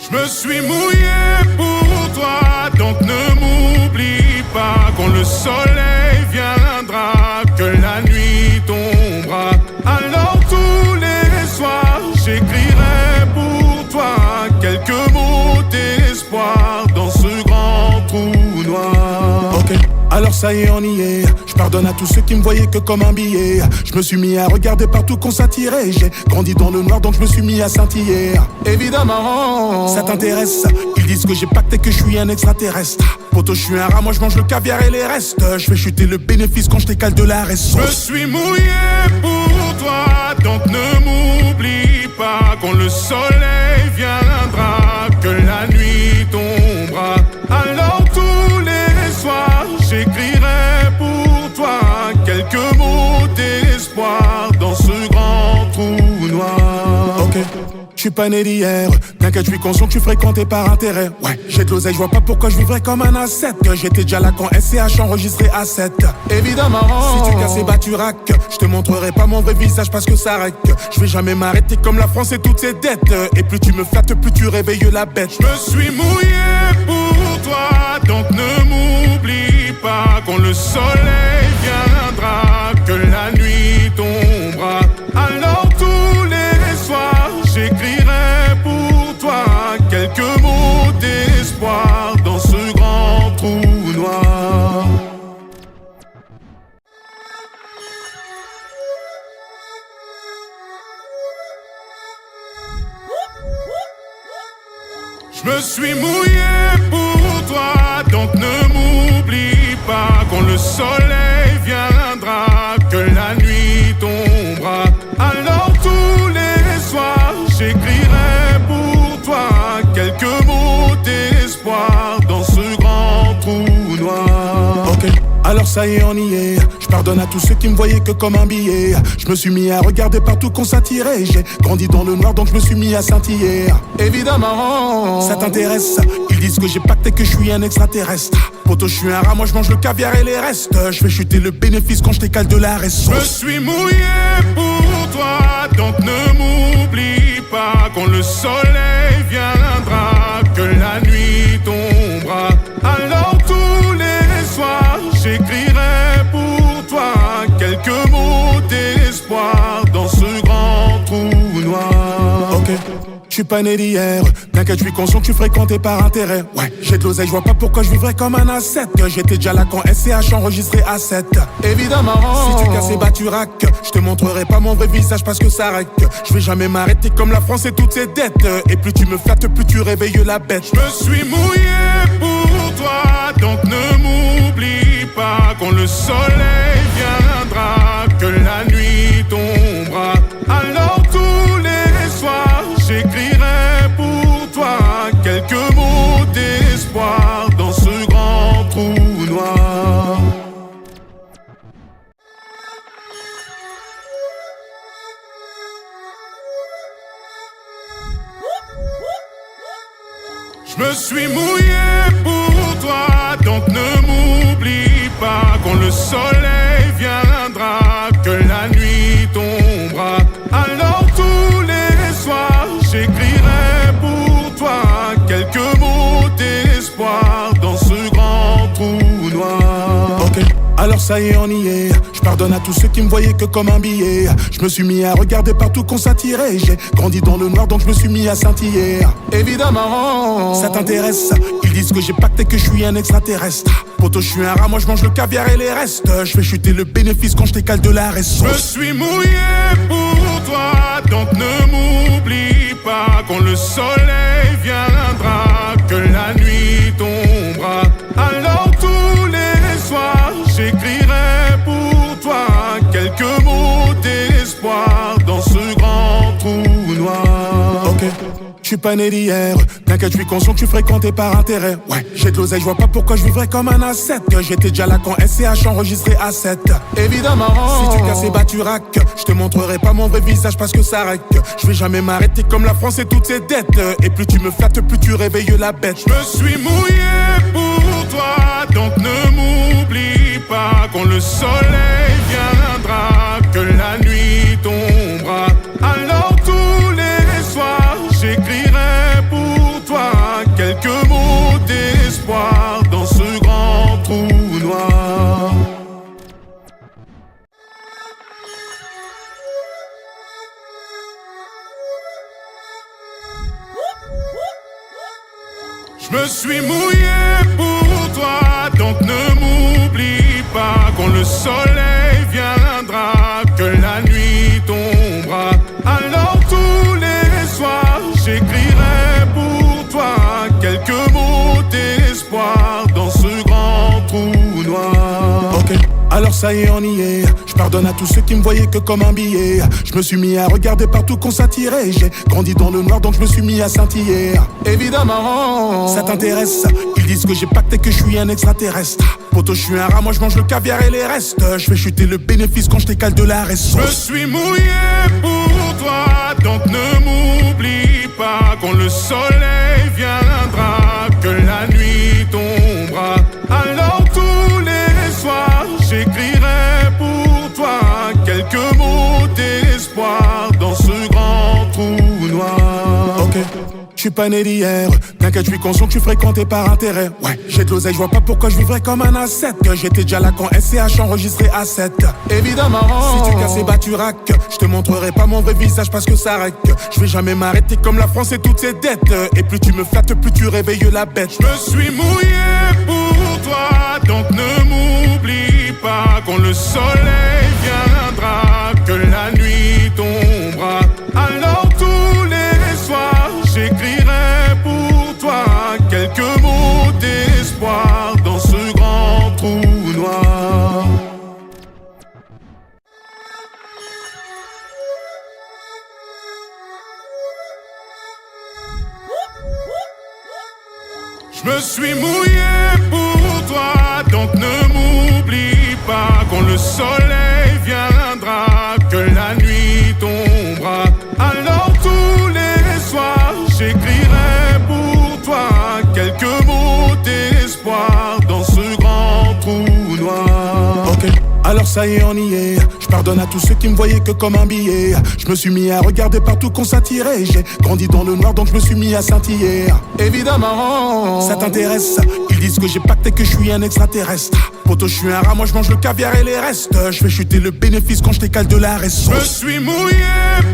Je me suis mouillé pour toi, donc ne m'oublie pas. Quand le soleil viendra, que la nuit tombera, alors tous les soirs j'écrirai pour toi quelques mots d'espoir dans ce grand trou noir. Ok, alors ça y est, on y est. Je pardonne à tous ceux qui me voyaient que comme un billet. Je me suis mis à regarder partout qu'on s'attirait. J'ai grandi dans le noir donc je me suis mis à scintiller. Évidemment, ça t'intéresse. Ils disent que j'ai pacté, que je suis un extraterrestre. Poto, je suis un rat, moi je mange le caviar et les restes. Je fais chuter le bénéfice quand je décale de la reste. Je me suis mouillé pour toi, donc ne m'oublie pas. Quand le soleil viendra, que la nuit tombera, alors tous les soirs j'écrirai pour toi quelques mots d'espoir dans ce grand trou noir. Ok, je suis pas né d'hier. T'inquiète, je suis conscient que tu fréquentais par intérêt. Ouais, j'ai de l'oseille, je vois pas pourquoi je vivrais comme un asset. J'étais déjà là quand SCH enregistrait A7. Évidemment, si tu casses et bats tu raques. Je te montrerai pas mon vrai visage parce que ça rèque. Je vais jamais m'arrêter comme la France et toutes ses dettes. Et plus tu me flattes, plus tu réveilles la bête. Je me suis mouillé pour toi, donc ne m'oublie pas. Quand le soleil viendra, que la nuit tombera, alors tous les soirs j'écrirai pour toi quelques mots d'espoir dans ce grand trou noir. Je me suis mouillé pour toi, donc ne m'oublie pas. Quand le soleil viendra, que la nuit tombera, alors tous les soirs j'écrirai pour toi quelques mots d'espoir dans ce grand trou noir. Ok, alors ça y est, on y est. Je pardonne à tous ceux qui me voyaient que comme un billet. Je me suis mis à regarder partout qu'on s'attirait. J'ai grandi dans le noir donc je me suis mis à scintiller. Évidemment, ça t'intéresse. Ils disent que j'ai pacté, que je suis un extraterrestre. Poto, je suis un rat, moi je mange le caviar et les restes. Je fais chuter le bénéfice quand je décale de la reste. Je me suis mouillé pour toi, donc ne m'oublie pas. Quand le soleil viendra, que la nuit tombera, alors tous les soirs j'écrirai pour toi quelques mots d'espoir dans ce grand trou noir. Ok, je suis pas né d'hier. T'inquiète, je suis conscient que tu fréquentais par intérêt. Ouais, j'ai de l'oseille, je vois pas pourquoi je vivrais comme un asset. J'étais déjà là quand SCH enregistrait A7. Évidemment, si tu casses et bats tu raques. Je te montrerai pas mon vrai visage parce que ça rèque. Je vais jamais m'arrêter comme la France et toutes ses dettes. Et plus tu me flattes, plus tu réveilles la bête. Je me suis mouillé pour toi, donc ne m'oublie pas. Quand le soleil viendra, que la nuit tombera, alors tous les soirs j'écrirai pour toi quelques mots d'espoir dans ce grand trou noir. Je me suis mouillé pour toi, donc ne m'oublie pas. Quand le soleil viendra, que la nuit tombera, alors tous les soirs j'écrirai pour toi quelques mots d'espoir dans ce grand trou noir. Ok, alors ça y est, on y est. Je pardonne à tous ceux qui me voyaient que comme un billet. Je me suis mis à regarder partout qu'on s'attirait. J'ai grandi dans le noir donc je me suis mis à scintiller. Évidemment, ça t'intéresse. Ils disent que j'ai pacté, que je suis un extraterrestre. Poto, je suis un rat, moi je mange le caviar et les restes. Je fais chuter le bénéfice quand je décale de la reste. Je me suis mouillé pour toi, donc ne m'oublie pas. Quand le soleil viendra, que la nuit tombera, alors tous les soirs j'écrirai pour toi quelques mots d'espoir dans ce grand trou noir. Ok, je suis pas né d'hier. T'inquiète, je suis conscient que tu fréquentais par intérêt. Ouais, j'ai de l'oseille, je vois pas pourquoi je vivrais comme un asset. J'étais déjà là quand SCH enregistrait A7. Évidemment, si tu casses et bats tu raques. Je te montrerai pas mon vrai visage parce que ça rèque. Je vais jamais m'arrêter comme la France et toutes ses dettes. Et plus tu me flattes, plus tu réveilles la bête. Je me suis mouillé pour toi, donc ne m'oublie pas. Quand le soleil viendra, que la nuit tombera, alors tous les soirs j'écrirai pour toi me suis mouillé pour toi, donc ne m'oublie pas. Quand le soleil viendra, que la nuit tombera, alors tous les soirs j'écrirai pour toi quelques mots d'espoir dans ce grand trou noir. Ok, alors ça y est, on y est. Je pardonne à tous ceux qui me voyaient que comme un billet. Je me suis mis à regarder partout qu'on s'attirait. J'ai grandi dans le noir donc je me suis mis à scintiller. Évidemment, ça t'intéresse. Ils disent que j'ai pacté, que je suis un extraterrestre. Poto, je suis un rat, moi je mange le caviar et les restes. Je fais chuter le bénéfice quand je décale de la reste. Je me suis mouillé pour toi, donc ne m'oublie pas. Quand le soleil viendra, que la nuit tombera, alors tous les soirs j'écrirai pour toi quelques mots d'espoir dans ce grand trou noir. Ok, je suis pas né d'hier. T'inquiète, je suis conscient que je suis fréquenté par intérêt. Ouais, j'ai de l'oseille, je vois pas pourquoi je vivrais comme un asset. Que j'étais déjà là quand SCH enregistré à 7. Évidemment, si tu casses et bats tu rack. Je te montrerai pas mon vrai visage parce que ça rec. Je vais jamais m'arrêter comme la France et toutes ses dettes. Et plus tu me flattes, plus tu réveilles la bête. Je me suis mouillé pour toi, donc ne m'oublie pas. Quand le soleil viendra, que la nuit tombera, alors tous les soirs j'écrirai pour toi quelques mots d'espoir dans ce grand trou noir. Je me suis mouillé pour toi, donc ne m'oublie pas. Quand le soleil viendra, que la nuit tombera, alors tous les soirs j'écrirai pour toi quelques mots d'espoir dans ce grand trou noir. Ok, alors ça y est, on y est. Je pardonne à tous ceux qui me voyaient que comme un billet. Je me suis mis à regarder partout qu'on s'attirait. J'ai grandi dans le noir donc je me suis mis à scintiller. Évidemment, ça t'intéresse. Ils disent que j'ai pacté, que je suis un extraterrestre. Poto, je suis un rat, moi je mange le caviar et les restes. Je fais chuter le bénéfice quand je décale de la reste. Je me suis mouillé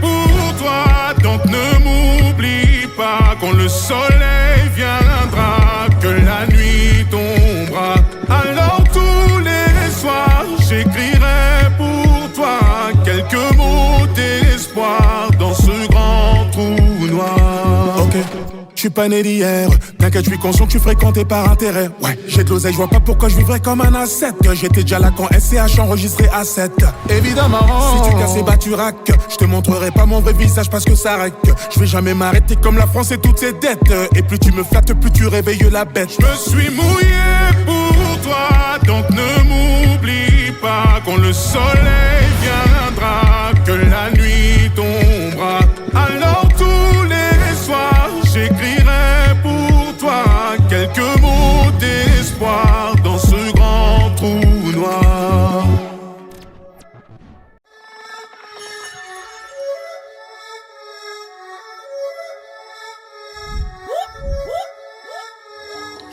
pour toi, donc ne m'oublie pas. Quand le soleil viendra, que la nuit tombera, alors tous les soirs j'écrirai pour toi quelques mots d'espoir dans ce grand trou noir. Ok, je suis pas né d'hier. T'inquiète, je suis conscient que je suis fréquenté par intérêt. Ouais, j'ai de l'oseille, je vois pas pourquoi je vivrais comme un asset. Que j'étais déjà là quand SCH enregistré à 7. Évidemment, si tu casses et bats tu rack. Je te montrerai pas mon vrai visage parce que ça rec. Je vais jamais m'arrêter comme la France et toutes ses dettes. Et plus tu me flattes, plus tu réveilles la bête. Je me suis mouillé pour toi, donc ne m'oublie pas. Quand le soleil viendra, que la nuit tombera, alors tous les soirs j'écrirai pour toi quelques mots d'espoir dans ce grand trou noir.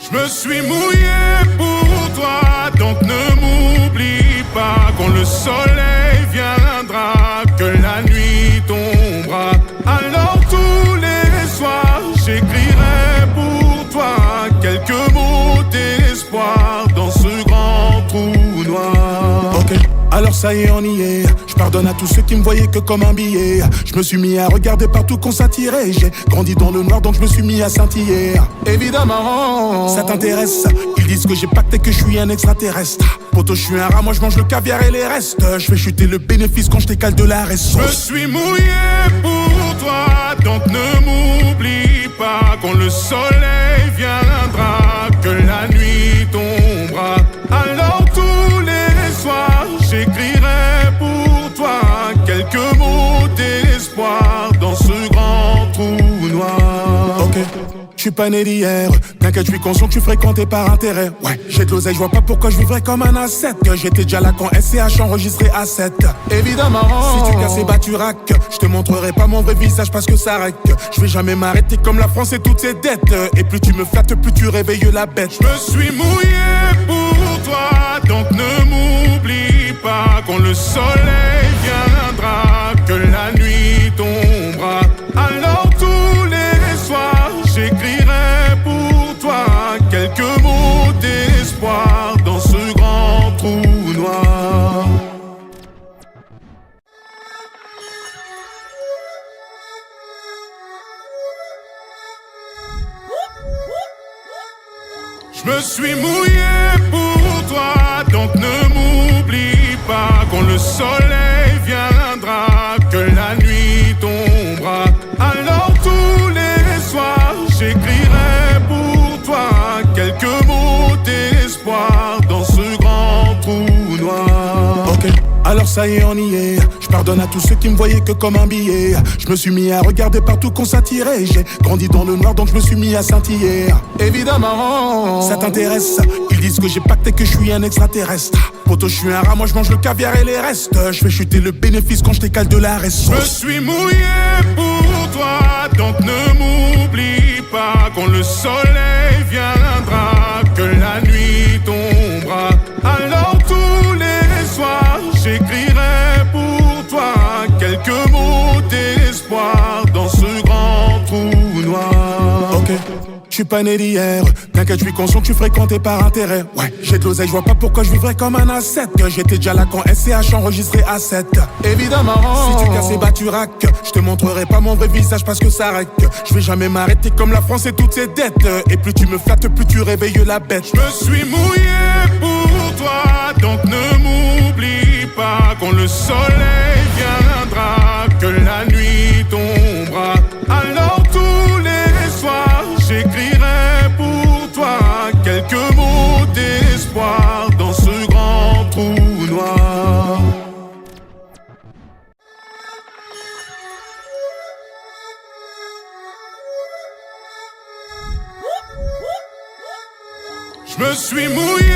Je me suis mouillé pour toi, donc ne m'oublie pas. Quand le soleil viendra, que la nuit tombera, alors tous les soirs j'écrirai pour toi quelques mots d'espoir dans ce grand trou noir. Ok, alors ça y est, on y est. Je pardonne à tous ceux qui me voyaient que comme un billet. Je me suis mis à regarder partout qu'on s'attirait. J'ai grandi dans le noir donc je me suis mis à scintiller. Évidemment, ça t'intéresse. Ils disent que j'ai pacté, que je suis un extraterrestre. Poto, je suis un rat, moi je mange le caviar et les restes. Je fais chuter le bénéfice quand je décale de la reste. Je me suis mouillé pour toi, donc ne m'oublie pas. Quand le soleil viendra, que la nuit tombera, alors tous les soirs j'écrirai pour toi quelques mots d'espoir dans ce grand trou noir. Ok, je suis pas né d'hier. T'inquiète, je suis conscient que je suis fréquenté par intérêt. Ouais, j'ai de l'oseille, je vois pas pourquoi je vivrais comme un asset. Que j'étais déjà là quand SCH enregistré à 7. Évidemment, si tu casses et bats tu rack. Je te montrerai pas mon vrai visage parce que ça rec. Je vais jamais m'arrêter comme la France et toutes ses dettes. Et plus tu me flattes, plus tu réveilles la bête. Je me suis mouillé pour toi, donc ne m'oublie pas. Quand le soleil viendra, que la nuit tombera, alors tous les soirs j'écrirai pour toi me suis mouillé pour toi, donc ne m'oublie pas. Quand le soleil viendra, que la nuit tombera, alors tous les soirs j'écrirai pour toi quelques mots d'espoir dans ce grand trou noir. Ok, alors ça y est, on y est. Je pardonne à tous ceux qui me voyaient que comme un billet. Je me suis mis à regarder partout qu'on s'attirait. J'ai grandi dans le noir, donc je me suis mis à scintiller. Évidemment, ça t'intéresse. Ils disent que j'ai pacté, que je suis un extraterrestre. Poto, je suis un rat, moi je mange le caviar et les restes. Je fais chuter le bénéfice quand je décale de la reste. Je me suis mouillé pour toi, donc ne m'oublie pas. Quand le soleil viendra, que la nuit tombera, alors tous les soirs j'écrirai pour toi quelques mots d'espoir dans ce grand trou noir. Ok, je suis pas né d'hier. T'inquiète, je suis conscient que tu fréquentais par intérêt. Ouais, j'ai de l'oseille, je vois pas pourquoi je vivrais comme un asset. Que j'étais déjà là quand SCH enregistré à 7. Évidemment, si tu casses et bats tu raques, je te montrerai pas mon vrai visage parce que ça règle. Je vais jamais m'arrêter comme la France et toutes ses dettes. Et plus tu me flattes, plus tu réveilles la bête. Je me suis mouillé pour toi, donc ne m'oublie pas. Quand le soleil viendra, que la nuit tombera, alors tous les soirs j'écrirai pour toi quelques mots d'espoir dans ce grand trou noir. Je me suis mouillé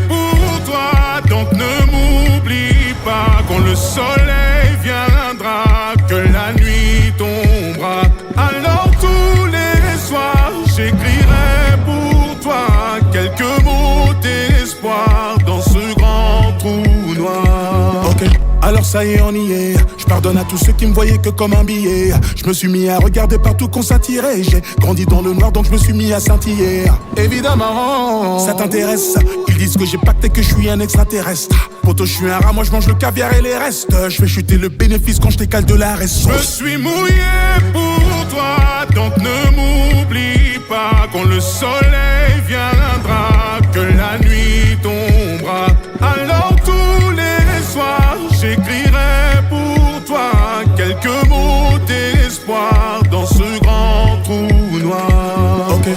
pour toi, donc ne m'oublie pas. Quand le soleil viendra, que la nuit tombera, alors tous les soirs j'écrirai pour toi quelques mots d'espoir dans ce grand trou noir. Ok, alors ça y est, on y est. Je pardonne à tous ceux qui me voyaient que comme un billet. Je me suis mis à regarder partout qu'on s'attirait. J'ai grandi dans le noir, donc je me suis mis à scintiller. Évidemment, ça t'intéresse. Ils disent que j'ai pacté, que je suis un extraterrestre. Poto, je suis un rat, moi je mange le caviar et les restes. Je fais chuter le bénéfice quand je décale de la reste. Je me suis mouillé pour toi, donc ne m'oublie pas. Quand le soleil viendra, que la nuit tombera, alors tous les soirs j'écrirai pour toi quelques mots d'espoir dans ce grand trou noir. Ok,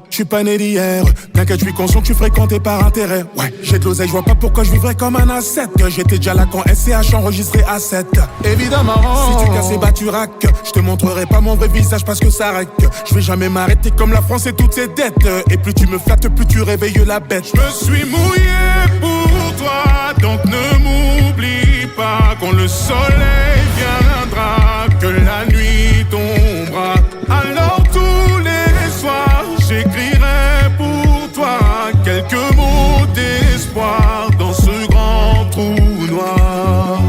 je suis pas né d'hier. T'inquiète, je suis conscient que tu fréquentais par intérêt. Ouais, j'ai de l'oseille, je vois pas pourquoi je vivrais comme un asset. Que j'étais déjà là quand SCH enregistré à 7. Évidemment, si tu casses et bats tu raques, je te montrerai pas mon vrai visage parce que ça règle. Je vais jamais m'arrêter comme la France et toutes ses dettes. Et plus tu me flattes, plus tu réveilles la bête. Je me suis mouillé pour toi, donc ne m'oublie pas. Quand le soleil viendra, que la nuit tombera, alors tous les soirs j'écrirai pour toi quelques mots d'espoir dans ce grand trou noir.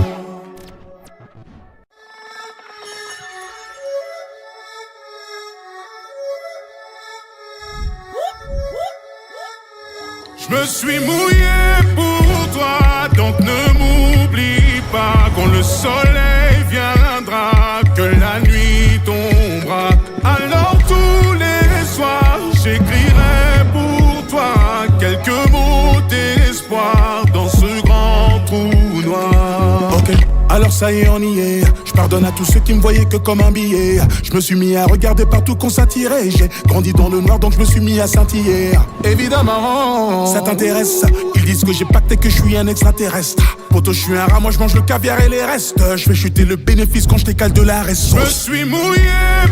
Je me suis mouillé pour toi, donc ne m'oublie pas. Quand le soleil viendra, que la nuit tombera, alors tous les soirs j'écrirai pour toi quelques mots d'espoir dans ce grand trou noir. Ok, alors ça y est, on y est. Je pardonne à tous ceux qui me voyaient que comme un billet. Je me suis mis à regarder partout qu'on s'attirait. J'ai grandi dans le noir, donc je me suis mis à scintiller. Évidemment, ça t'intéresse. Ils disent que j'ai pacté, que je suis un extraterrestre. Poto, je suis un rat, moi je mange le caviar et les restes. Je fais chuter le bénéfice quand je décale de la reste. Je me suis mouillé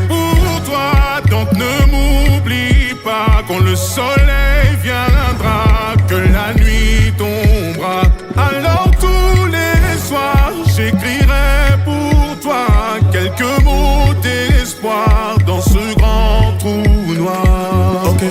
pour toi, donc ne m'oublie pas. Quand le soleil viendra, que la nuit tombera, alors tous les soirs j'écrirai pour toi quelques mots d'espoir dans ce grand trou noir. Ok,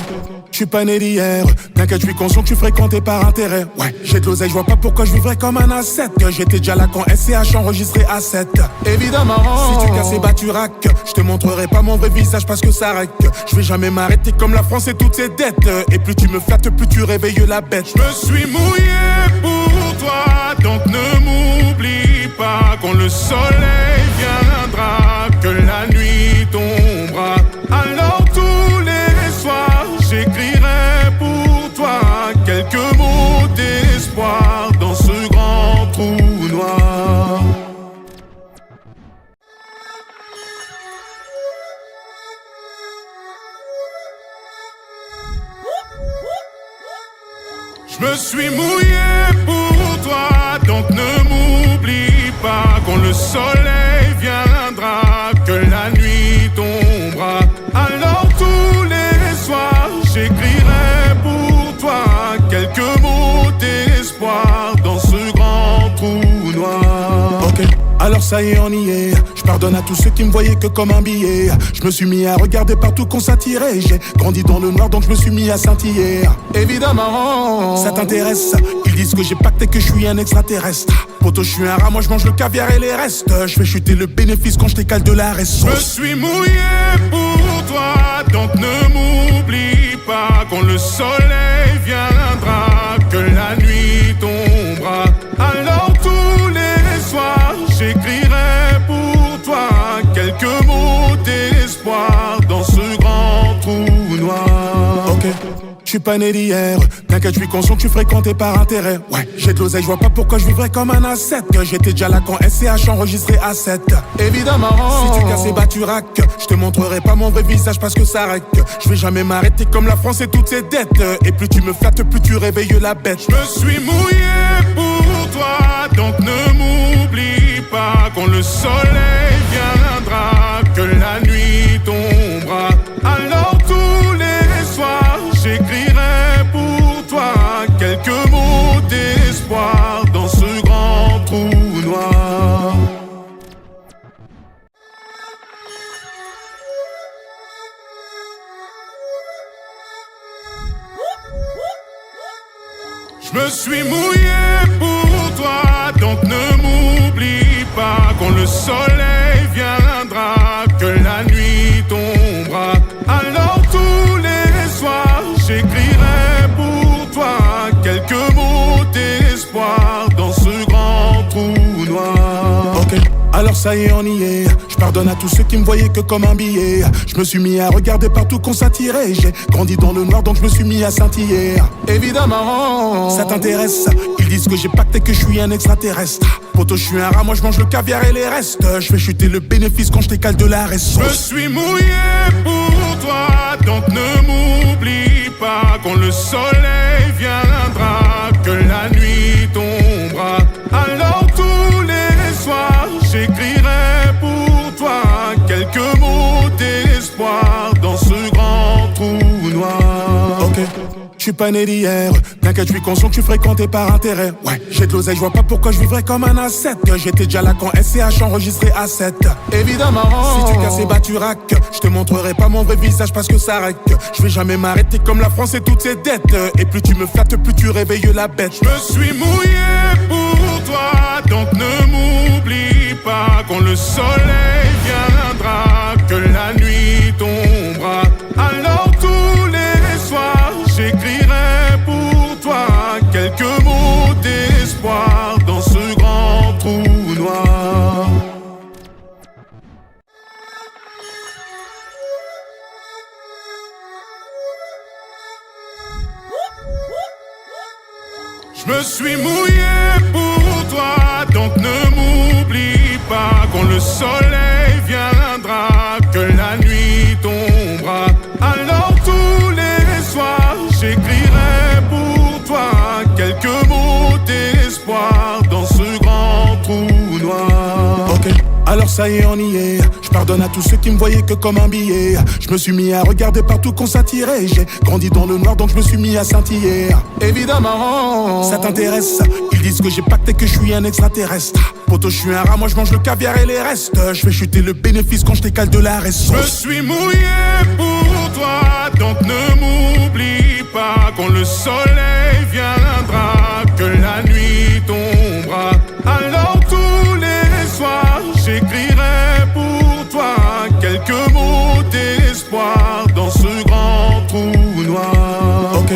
je suis pas né d'hier. T'inquiète, je suis conscient que tu fréquentais par intérêt. Ouais, j'ai de l'oseille, je vois pas pourquoi je vivrais comme un asset. Que j'étais déjà là quand SCH enregistré à 7. Évidemment, si tu casses et bats tu raques, je te montrerai pas mon vrai visage parce que ça règle. Je vais jamais m'arrêter comme la France et toutes ses dettes. Et plus tu me flattes, plus tu réveilles la bête. Je me suis mouillé pour toi, donc ne m'oublie pas. Quand le soleil viendra, que la nuit tombera, alors tous les soirs j'écrirai pour toi me suis mouillé pour toi, donc ne m'oublie pas. Quand le soleil viendra, que la nuit tombera, alors tous les soirs j'écrirai pour toi quelques mots d'espoir dans ce grand trou noir. Ok, alors ça y est, on y est. Je pardonne à tous ceux qui me voyaient que comme un billet. Je me suis mis à regarder partout qu'on s'attirait. J'ai grandi dans le noir, donc je me suis mis à scintiller. Évidemment, ça t'intéresse. Ils disent que j'ai pacté, que je suis un extraterrestre. Poto, je suis un rat, moi je mange le caviar et les restes. Je fais chuter le bénéfice quand je décale de la reste. Je me suis mouillé pour toi, donc ne m'oublie pas. Quand le soleil viendra, que la nuit tombera, alors tous les soirs j'écrirai pour toi quelques mots d'espoir dans ce grand trou noir. Ok, je suis pas né d'hier. T'inquiète, je suis conscient que tu fréquentais par intérêt. Ouais, j'ai de l'oseille, je vois pas pourquoi je vivrais comme un asset. Que j'étais déjà là quand SCH enregistré à 7. Évidemment, si tu casses et bats tu rack. Je te montrerai pas mon vrai visage parce que ça règle. Je vais jamais m'arrêter comme la France et toutes ses dettes. Et plus tu me flattes, plus tu réveilles la bête. Je me suis mouillé pour toi, donc ne m'oublie pas. Quand le soleil viendra, que la nuit tombera, alors tous les soirs j'écrirai pour toi quelques mots d'espoir dans ce grand trou noir. Je me suis mouillé pour toi, donc ne m'oublie pas. Quand le soleil viendra, que la nuit tombera, alors tous les soirs j'écrirai pour toi quelques mots d'espoir dans ce grand trou noir. Ok, alors ça y est, on y est. Je pardonne à tous ceux qui me voyaient que comme un billet. Je me suis mis à regarder partout qu'on s'attirait. J'ai grandi dans le noir, donc je me suis mis à scintiller. Évidemment, ça t'intéresse. Ils disent que j'ai pacté, que je suis un extraterrestre. Poto, je suis un rat, moi je mange le caviar et les restes. Je fais chuter le bénéfice quand je décale de la reste. Je me suis mouillé pour toi, donc ne m'oublie pas. Quand le soleil viendra, que la nuit tombera, alors tous les soirs j'écrirai pour toi quelques mots d'espoir dans ce grand trou noir. Ok, je suis pas né d'hier. T'inquiète, je suis conscient que tu fréquentais par intérêt. Ouais, j'ai de l'oseille, je vois pas pourquoi je vivrais comme un asset. Que j'étais déjà là quand SCH enregistré à 7. Évidemment, si tu casses et bats tu rack. Je te montrerai pas mon vrai visage parce que ça règle. Je vais jamais m'arrêter comme la France et toutes ses dettes. Et plus tu me flattes, plus tu réveilles la bête. Je me suis mouillé pour toi, donc ne m'oublie pas. Quand le soleil viendra, que la nuit tombera, alors tous les soirs j'écrirai pour toi quelques mots d'espoir dans ce grand trou noir. Je me suis mouillé pour toi, donc ne m'oublie pas. Quand le soleil viendra, que la nuit tombera, alors tous les soirs j'écrirai pour toi quelques mots d'espoir dans ce grand trou noir. Ok, alors ça y est, on y est. Je pardonne à tous ceux qui me voyaient que comme un billet. Je me suis mis à regarder partout qu'on s'attirait. J'ai grandi dans le noir, donc je me suis mis à scintiller. Évidemment, ça t'intéresse. Ils disent que j'ai pacté, que je suis un extraterrestre. Poto, je suis un rat, moi je mange le caviar et les restes. Je fais chuter le bénéfice quand je décale de la reste. Je me suis mouillé pour toi, donc ne m'oublie pas. Quand le soleil viendra, que la nuit tombera, alors tous les soirs j'écrirai pour toi quelques mots d'espoir dans ce grand trou noir. Ok,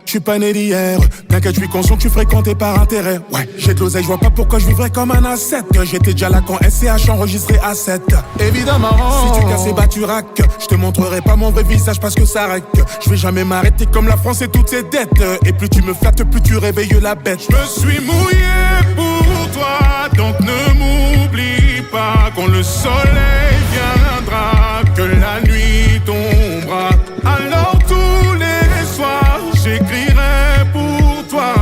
je suis pas né d'hier. T'inquiète, je suis conscient que tu fréquentais par intérêt. Ouais, j'ai de l'oseille, je vois pas pourquoi je vivrais comme un asset. Que j'étais déjà là quand SCH enregistré à 7. Évidemment, si tu casses et bats tu rack. Je te montrerai pas mon vrai visage parce que ça règle. Je vais jamais m'arrêter comme la France et toutes ses dettes. Et plus tu me flattes, plus tu réveilles la bête. Je me suis mouillé pour toi, donc ne m'oublie pas. Quand le soleil viendra, que la nuit tombera, alors tous les soirs j'écrirai pour toi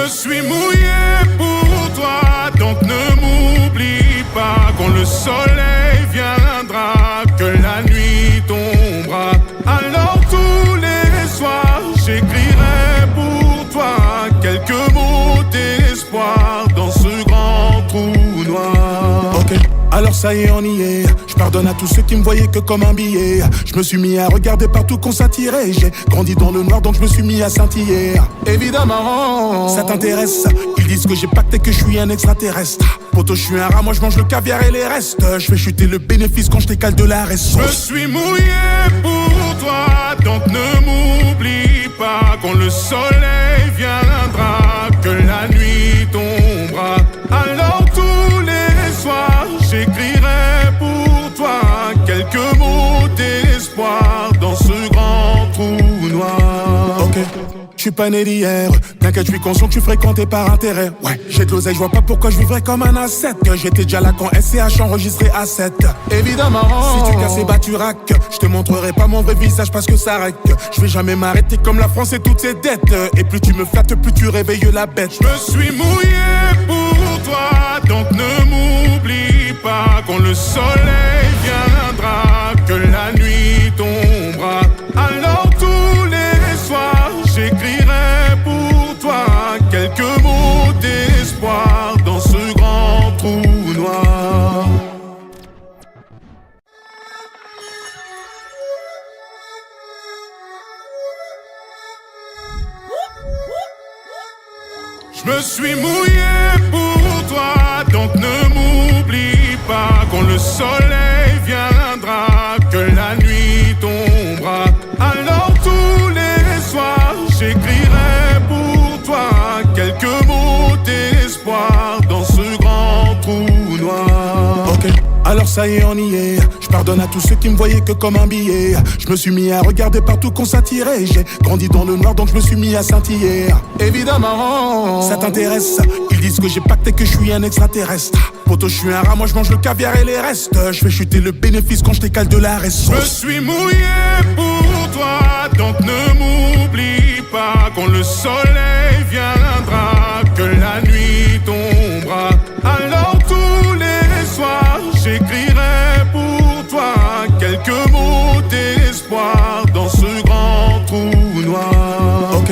me suis mouillé pour toi, donc ne m'oublie pas. Quand le soleil viendra, que la nuit tombera, alors tous les soirs j'écrirai pour toi quelques mots d'espoir dans ce grand trou noir. Ok, alors ça y est, on y est. Je pardonne à tous ceux qui me voyaient que comme un billet. Je me suis mis à regarder partout qu'on s'attirait. J'ai grandi dans le noir, donc je me suis mis à scintiller. Évidemment, ça t'intéresse. Ils disent que j'ai pacté, que je suis un extraterrestre. Poto, je suis un rat, moi je mange le caviar et les restes. Je fais chuter le bénéfice quand je décale de la reste. Je me suis mouillé pour toi, donc ne m'oublie pas. Quand le soleil viendra, que la nuit tombera, alors tous les soirs j'écrirai pour toi quelques mots d'espoir dans ce grand trou noir. Ok, je suis pas né d'hier. T'inquiète, je suis conscient que tu fréquentais par intérêt. Ouais, j'ai de l'oseille, je vois pas pourquoi je vivrais comme un asset. Que j'étais déjà là quand SCH enregistrait A7. Évidemment, si tu casses et bats tu raques, je te montrerai pas mon vrai visage parce que ça règle. Je vais jamais m'arrêter comme la France et toutes ses dettes. Et plus tu me flattes, plus tu réveilles la bête. Je me suis mouillé pour toi, donc ne m'oublie pas. Quand le soleil viendra, que la nuit tombera, alors tous les soirs j'écrirai pour toi quelques mots d'espoir dans ce grand trou noir. Je me suis mouillé pour toi, donc ne m'oublie pas. Quand le soleil viendra, que la nuit tombera, alors tous les soirs j'écrirai pour toi quelques mots d'espoir dans ce grand trou noir. Ok, alors ça y est, on y est. Je pardonne à tous ceux qui me voyaient que comme un billet. Je me suis mis à regarder partout qu'on s'attirait. J'ai grandi dans le noir, donc je me suis mis à scintiller. Évidemment, ça t'intéresse. Ils disent que j'ai pacté, que je suis un extraterrestre. Poto, je suis un rat, moi je mange le caviar et les restes. Je fais chuter le bénéfice quand je décale de la reste. Je me suis mouillé pour toi, donc ne m'oublie pas. Quand le soleil viendra, que la nuit tombera, alors tous les soirs j'écrirai pour toi quelques mots d'espoir dans ce grand trou noir. Ok,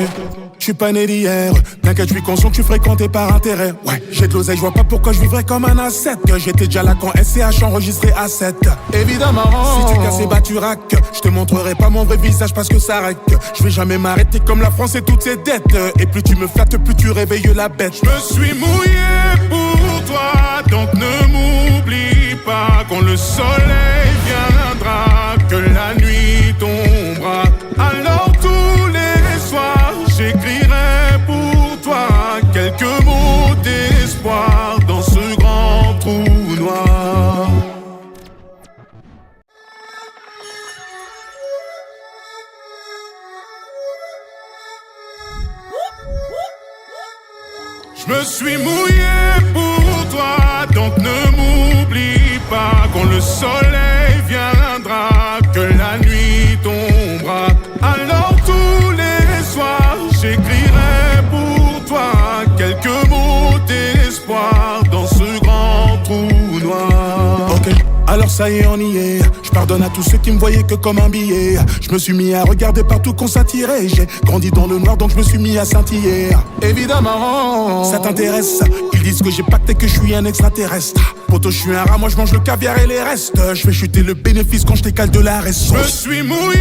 je suis pas né d'hier. T'inquiète, je suis conscient que tu fréquentais par intérêt. Ouais, j'ai de l'oseille, je vois pas pourquoi je vivrais comme un asset. Que j'étais déjà là quand SCH enregistrait A7. Évidemment, si tu casses et bats tu raques, je te montrerai pas mon vrai visage parce que ça règle. Je vais jamais m'arrêter comme la France et toutes ses dettes. Et plus tu me flattes, plus tu réveilles la bête. Je me suis mouillé pour toi, donc ne m'oublie pas. Quand le soleil viendra, que la nuit tombera, alors tous les soirs j'écrirai pour toi quelques mots d'espoir dans ce grand trou noir. Je me suis mouillé pour toi, donc ne m'oublie pas. Quand le soleil viendra, que la nuit tombera, alors tous les soirs j'écrirai pour toi quelques mots d'espoir dans ce grand trou noir. Ok, alors ça y est, on y est. Je pardonne à tous ceux qui me voyaient que comme un billet. Je me suis mis à regarder partout qu'on s'attirait. J'ai grandi dans le noir, donc je me suis mis à scintiller. Évidemment, ça t'intéresse. Ils disent que j'ai pacté, que je suis un extraterrestre. Poto, je suis un rat, moi je mange le caviar et les restes. Je fais chuter le bénéfice quand je décale de la reste. Je me suis mouillé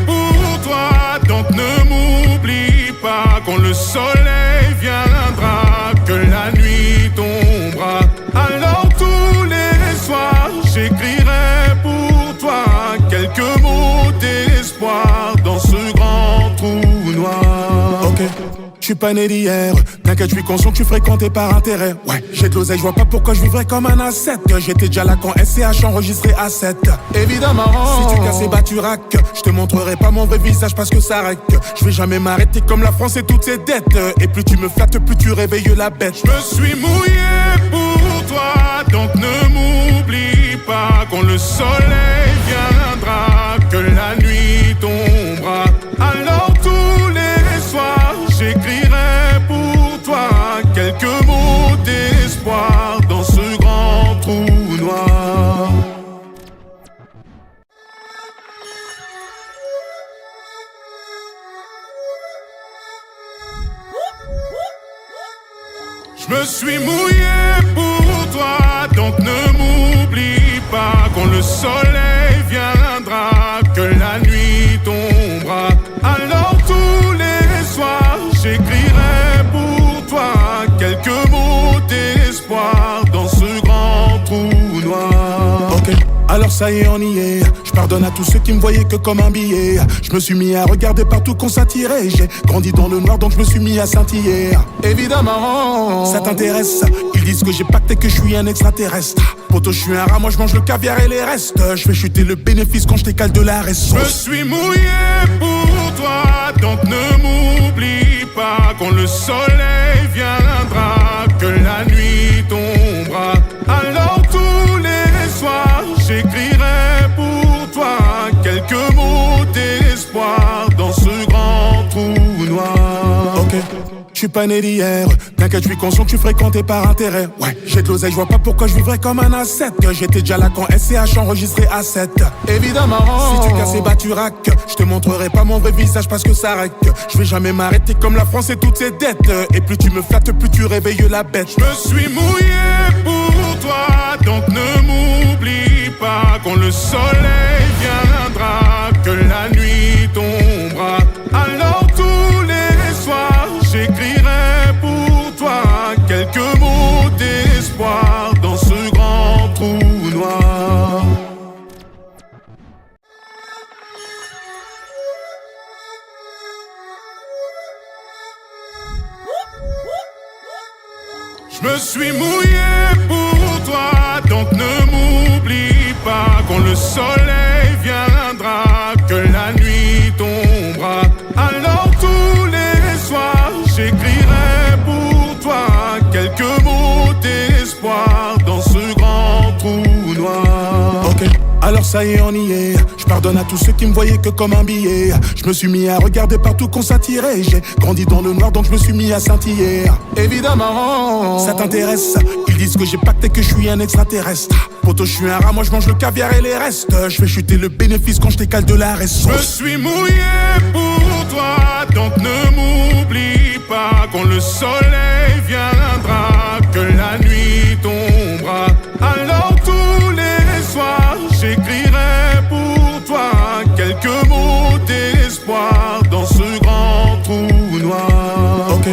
pour toi, donc ne m'oublie pas. Quand le soleil viendra, que la nuit tombera, alors tous les soirs j'écrirai pour toi quelques mots d'espoir dans ce grand trou noir. Ok, je suis pas né d'hier. T'inquiète, je suis conscient que tu fréquentais par intérêt. Ouais, j'ai de l'oseille, je vois pas pourquoi je vivrais comme un asset. Que j'étais déjà là quand SCH enregistrait A7. Évidemment, si tu casses et bats tu raques, je te montrerai pas mon vrai visage parce que ça règle. Je vais jamais m'arrêter comme la France et toutes ses dettes. Et plus tu me flattes, plus tu réveilles la bête. Je me suis mouillé pour toi, donc ne m'oublie pas. Quand le soleil viendra, que la nuit tombera, alors tous les soirs j'écrirai pour toi me suis mouillé pour toi, donc ne m'oublie pas. Quand le soleil viendra, que la nuit tombera, alors tous les soirs j'écrirai pour toi quelques mots d'espoir dans ce grand trou noir. Ok, alors ça y est, on y est. Je pardonne à tous ceux qui me voyaient que comme un billet. Je me suis mis à regarder partout qu'on s'attirait. J'ai grandi dans le noir, donc je me suis mis à scintiller. Évidemment, ça t'intéresse. Ils disent que j'ai pacté, que je suis un extraterrestre. Poto, je suis un rat, moi je mange le caviar et les restes. Je fais chuter le bénéfice quand je décale de la reste. Je me suis mouillé pour toi, donc ne m'oublie pas. Quand le soleil viendra, que la nuit tombera, alors tous les soirs j'écrirai pour toi quelques mots d'espoir dans ce grand trou noir. Ok, je suis pas né d'hier. T'inquiète, je suis conscient que tu fréquentais par intérêt. Ouais, j'ai de l'oseille, je vois pas pourquoi je vivrais comme un asset. Que j'étais déjà là quand SCH enregistrait A7. Évidemment, si tu casses et bats tu raques. Je te montrerai pas mon vrai visage parce que ça règle. Je vais jamais m'arrêter comme la France et toutes ses dettes. Et plus tu me flattes, plus tu réveilles la bête. Je me suis mouillé pour toi, donc ne m'oublie pas. Quand le soleil viendra, que la nuit tombera, alors tous les soirs j'écrirai pour toi quelques mots d'espoir dans ce grand trou noir. Je me suis mouillé pour toi, donc ne m'oublie pas. Quand le soleil viendra, que la nuit tombera, alors tous les soirs j'écrirai pour toi quelques mots d'espoir dans ce grand trou noir. Ok, alors ça y est, on y est. Je pardonne à tous ceux qui me voyaient que comme un billet. Je me suis mis à regarder partout qu'on s'attirait. J'ai grandi dans le noir, donc je me suis mis à scintiller. Évidemment, ça t'intéresse. Ils disent que j'ai pacté, que je suis un extraterrestre. Poto, je suis un rat, moi je mange le caviar et les restes. Je fais chuter le bénéfice quand je décale de la reste. Je me suis mouillé pour toi, donc ne m'oublie pas. Quand le soleil viendra, que la nuit tombera, alors tous les soirs j'écrirai pour toi quelques mots d'espoir dans ce grand trou noir. Ok,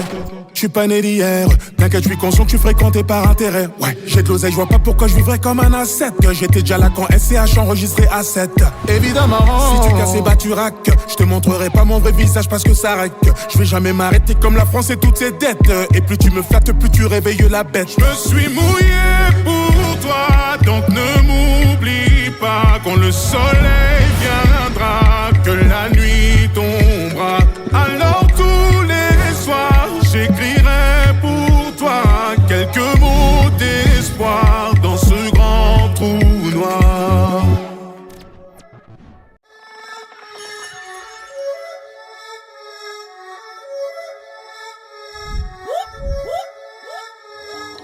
je suis pas né d'hier. T'inquiète, je suis conscient que tu fréquentais par intérêt. Ouais, j'ai de l'oseille, je vois pas pourquoi je vivrais comme un asset. Que j'étais déjà là quand SCH enregistrait A7. Évidemment, si tu casses et bats tu raques. Je te montrerai pas mon vrai visage parce que ça règle. Je vais jamais m'arrêter comme la France et toutes ses dettes. Et plus tu me flattes, plus tu réveilles la bête. Je me suis mouillé pour toi, donc ne m'oublie pas. Quand le soleil viendra, que la nuit tombera, alors tous les soirs j'écrirai pour toi quelques mots d'espoir dans ce grand trou noir.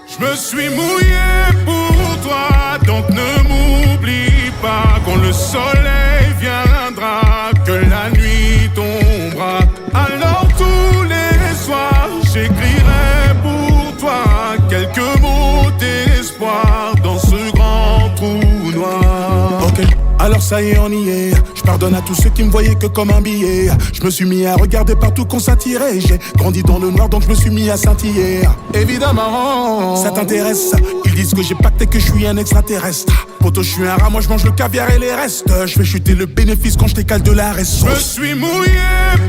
Je me suis mouillé pour toi, donc ne m'oublie pas. Quand le soleil viendra, que la nuit tombera, alors tous les soirs j'écrirai pour toi quelques mots d'espoir dans ce grand trou noir. Ok, alors ça y est, on y est. Je pardonne à tous ceux qui me voyaient que comme un billet. Je me suis mis à regarder partout qu'on s'attirait. J'ai grandi dans le noir, donc je me suis mis à scintiller. Évidemment, ça t'intéresse. Ils disent que j'ai pacté, que je suis un extraterrestre. Poto, je suis un rat, moi je mange le caviar et les restes. Je fais chuter le bénéfice quand je décale de la reste. Je me suis mouillé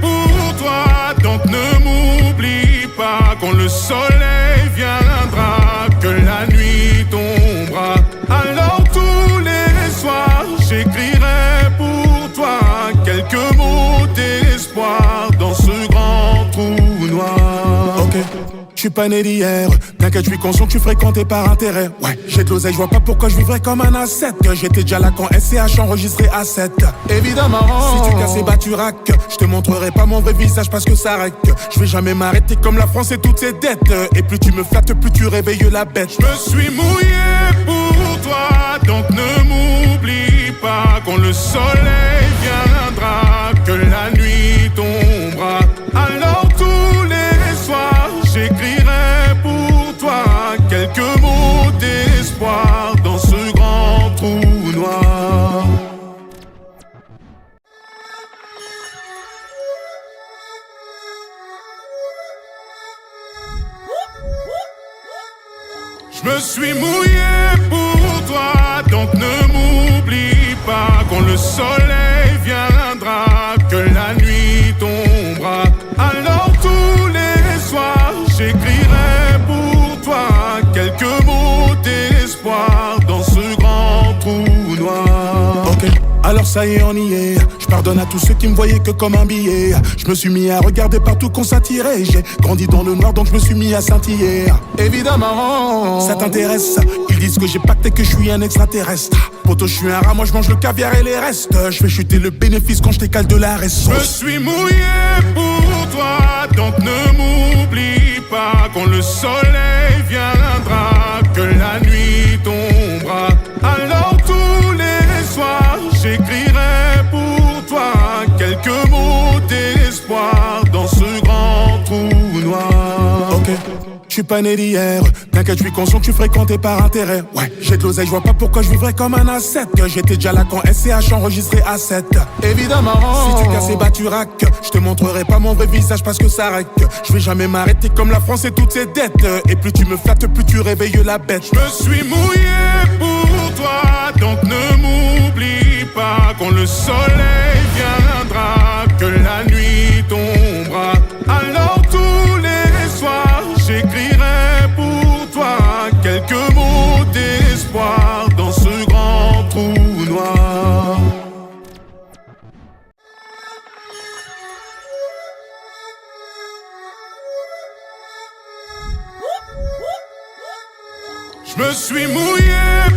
pour toi, donc ne m'oublie pas. Quand le soleil viendra, que la nuit tombera, alors tous les soirs j'écrirai pour toi quelques mots d'espoir dans ce grand trou noir. Ok, je suis pas né d'hier. T'inquiète, je suis conscient que tu fréquentais par intérêt. Ouais, j'ai de l'oseille, je vois pas pourquoi je vivrais comme un asset. Que j'étais déjà là quand SCH enregistrait A7. Évidemment, si tu casses et bats tu raques. Je te montrerai pas mon vrai visage parce que ça règle. Je vais jamais m'arrêter comme la France et toutes ses dettes. Et plus tu me flattes, plus tu réveilles la bête. Je me suis mouillé pour toi, donc ne m'oublie pas. Quand le soleil viendra, que la nuit tombera, alors tous les soirs j'écrirai pour toi me suis mouillé pour toi, donc ne m'oublie pas. Quand le soleil viendra, que la nuit tombera, alors tous les soirs j'écrirai pour toi quelques mots d'espoir dans ce grand trou noir. Ok, alors ça y est, on y est. Je pardonne à tous ceux qui me voyaient que comme un billet. Je me suis mis à regarder partout qu'on s'attirait. J'ai grandi dans le noir, donc je me suis mis à scintiller. Évidemment, ça t'intéresse. Ils disent que j'ai pacté, que je suis un extraterrestre. Poto, je suis un rat, moi je mange le caviar et les restes. Je fais chuter le bénéfice quand je décale de la reste. Je me suis mouillé pour toi, donc ne m'oublie pas. Quand le soleil viendra, que la nuit tombera, alors tous les soirs j'écrirai pour toi quelques mots d'espoir dans ce grand trou noir. Ok, je suis pas né d'hier. T'inquiète, je suis conscient que tu fréquentais par intérêt. Ouais, j'ai de l'oseille, je vois pas pourquoi je vivrais comme un asset. Que j'étais déjà là quand SCH enregistré à 7. Évidemment, si tu casses et bats tu raques, je te montrerai pas mon vrai visage parce que ça rèque. Je vais jamais m'arrêter comme la France et toutes ses dettes. Et plus tu me flattes, plus tu réveilles la bête. Je me suis mouillé pour toi, donc ne m'oublie pas. Quand le soleil viendra, que la nuit tombera, alors tous les soirs j'écrirai pour toi quelques mots d'espoir dans ce grand trou noir. Je me suis mouillé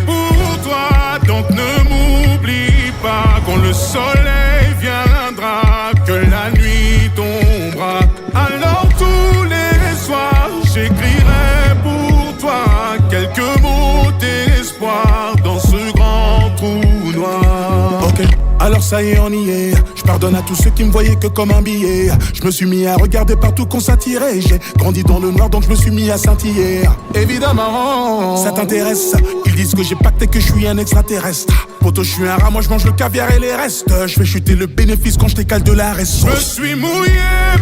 pour toi, donc ne m'oublie pas. Quand le soleil viendra, que la nuit tombera, alors tous les soirs j'écrirai pour toi quelques mots d'espoir dans ce grand trou noir. Ok, alors ça y est, on y est. Je pardonne à tous ceux qui me voyaient que comme un billet. Je me suis mis à regarder partout qu'on s'attirait. J'ai grandi dans le noir, donc je me suis mis à scintiller. Évidemment, ça t'intéresse. Ils disent que j'ai pacté, que je suis un extraterrestre. Poto, je suis un rat, moi je mange le caviar et les restes. Je fais chuter le bénéfice quand je décale de la reste. Je me suis mouillé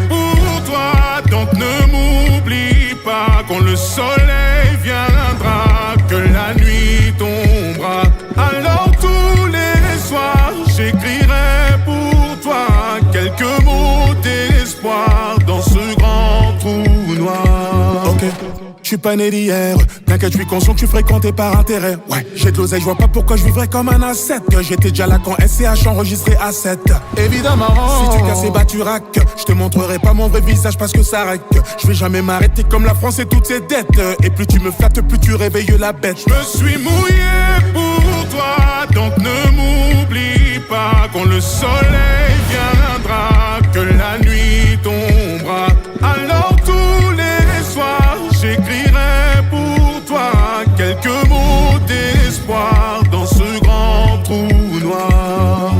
pour toi, donc ne m'oublie pas. Quand le soleil viendra, que la nuit tombera, alors tous les soirs j'écrirai pour toi quelques mots d'espoir dans ce grand trou noir. Ok, je suis pas né d'hier. T'inquiète, je suis conscient que tu fréquentais par intérêt. Ouais, j'ai de l'oseille, je vois pas pourquoi je vivrais comme un asset. Que j'étais déjà là quand SCH enregistré à 7. Évidemment, si tu casses et bats tu raques, je te montrerai pas mon vrai visage parce que ça rèque. Je vais jamais m'arrêter comme la France et toutes ses dettes. Et plus tu me flattes, plus tu réveilles la bête. Je me suis mouillé pour toi, donc ne m'oublie pas. Quand le soleil viendra, que la nuit tombera, alors tous les soirs j'écrirai pour toi quelques mots d'espoir dans ce grand trou noir.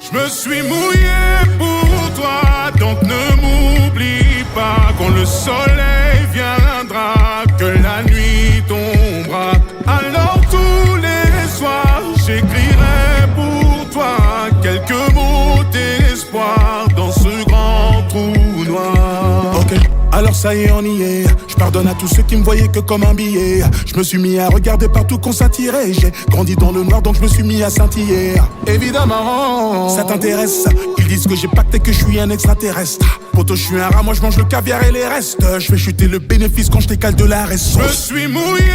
Je me suis mouillé pour toi, donc ne m'oublie pas. Quand le soleil viendra, que la nuit tombera, alors tous les soirs j'écrirai pour toi quelques mots d'espoir dans ce grand trou noir. Ok, alors ça y est, on y est. Je pardonne à tous ceux qui me voyaient que comme un billet. Je me suis mis à regarder partout qu'on s'attirait. J'ai grandi dans le noir, donc je me suis mis à scintiller. Évidemment, ça t'intéresse. Ils disent que j'ai pacté, que je suis un extraterrestre. Poto, je suis un rat, moi je mange le caviar et les restes. Je fais chuter le bénéfice quand je décale de la reste. Je me suis mouillé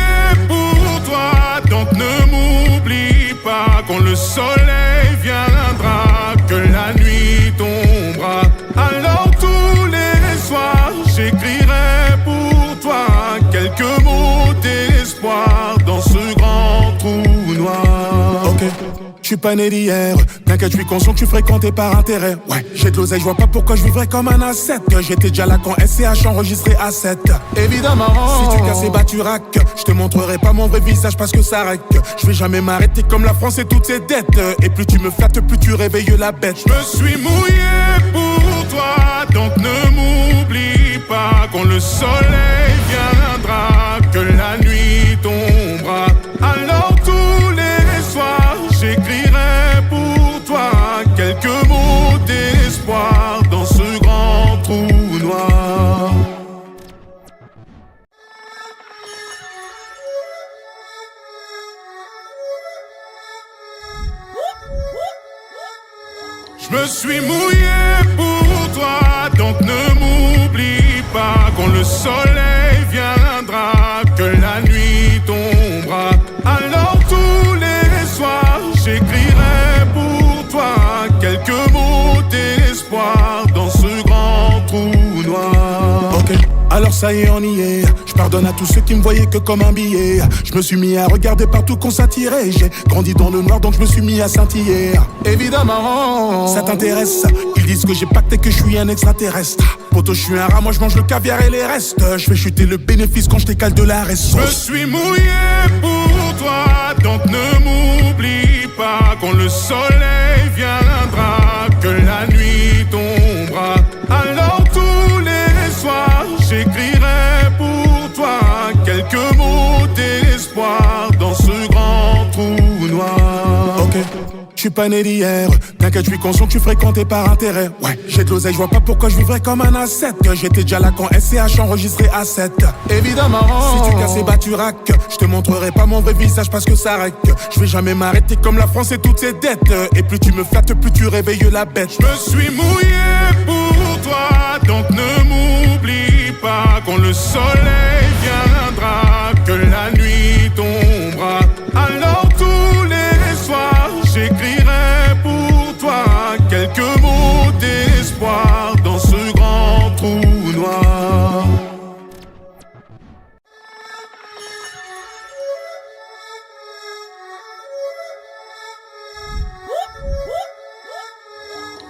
pour toi, donc ne m'oublie pas. Quand le soleil viendra, que la nuit tombera, alors tous les soirs j'écrirai pour toi quelques mots d'espoir dans ce grand trou noir. Ok, je suis pas né d'hier. T'inquiète, je suis conscient que tu fréquentais par intérêt. Ouais, j'ai de l'oseille, je vois pas pourquoi je vivrais comme un asset. Que j'étais déjà là quand SCH enregistré à 7. Évidemment, si tu casses et bats tu raques, je te montrerai pas mon vrai visage parce que ça rèque. Je vais jamais m'arrêter comme la France et toutes ses dettes. Et plus tu me flattes, plus tu réveilles la bête. Je me suis mouillé pour toi, donc ne m'oublie pas. Quand le soleil viendra, que la nuit tombera, alors tous les soirs j'écrirai pour toi quelques mots d'espoir dans ce grand trou noir. Je me suis mouillé pour toi, donc ne m'oublie pas. Quand le soleil viendra, que la nuit tombera, alors tous les soirs j'écrirai pour toi quelques mots d'espoir dans ce grand trou noir. Ok, alors ça y est, on y est. Je pardonne à tous ceux qui me voyaient que comme un billet. Je me suis mis à regarder partout qu'on s'attirait. J'ai grandi dans le noir, donc je me suis mis à scintiller. Évidemment, ça t'intéresse. Ils disent que j'ai pacté, que je suis un extraterrestre. Poto, je suis un rat, moi je mange le caviar et les restes. Je fais chuter le bénéfice quand je décale de la reste. Je me suis mouillé pour toi, donc ne m'oublie pas. Quand le soleil viendra, que la nuit tombera, alors tous les soirs j'écrirai pour toi quelques mots d'espoir dans ce grand trou noir. Ok, je suis pas né d'hier. T'inquiète, je suis conscient que tu fréquentais par intérêt. Ouais, j'ai de l'oseille, je vois pas pourquoi je vivrais comme un asset. J'étais déjà là quand SCH enregistré à 7. Évidemment, si tu casses et bats tu rack, je te montrerai pas mon vrai visage parce que ça rec. Je vais jamais m'arrêter comme la France et toutes ses dettes. Et plus tu me flattes, plus tu réveilles la bête. Je me suis mouillé pour toi, donc ne m'oublie pas. Quand le soleil viendra, que la nuit tombera, alors tous les soirs j'écrirai pour toi quelques mots d'espoir dans ce grand trou noir.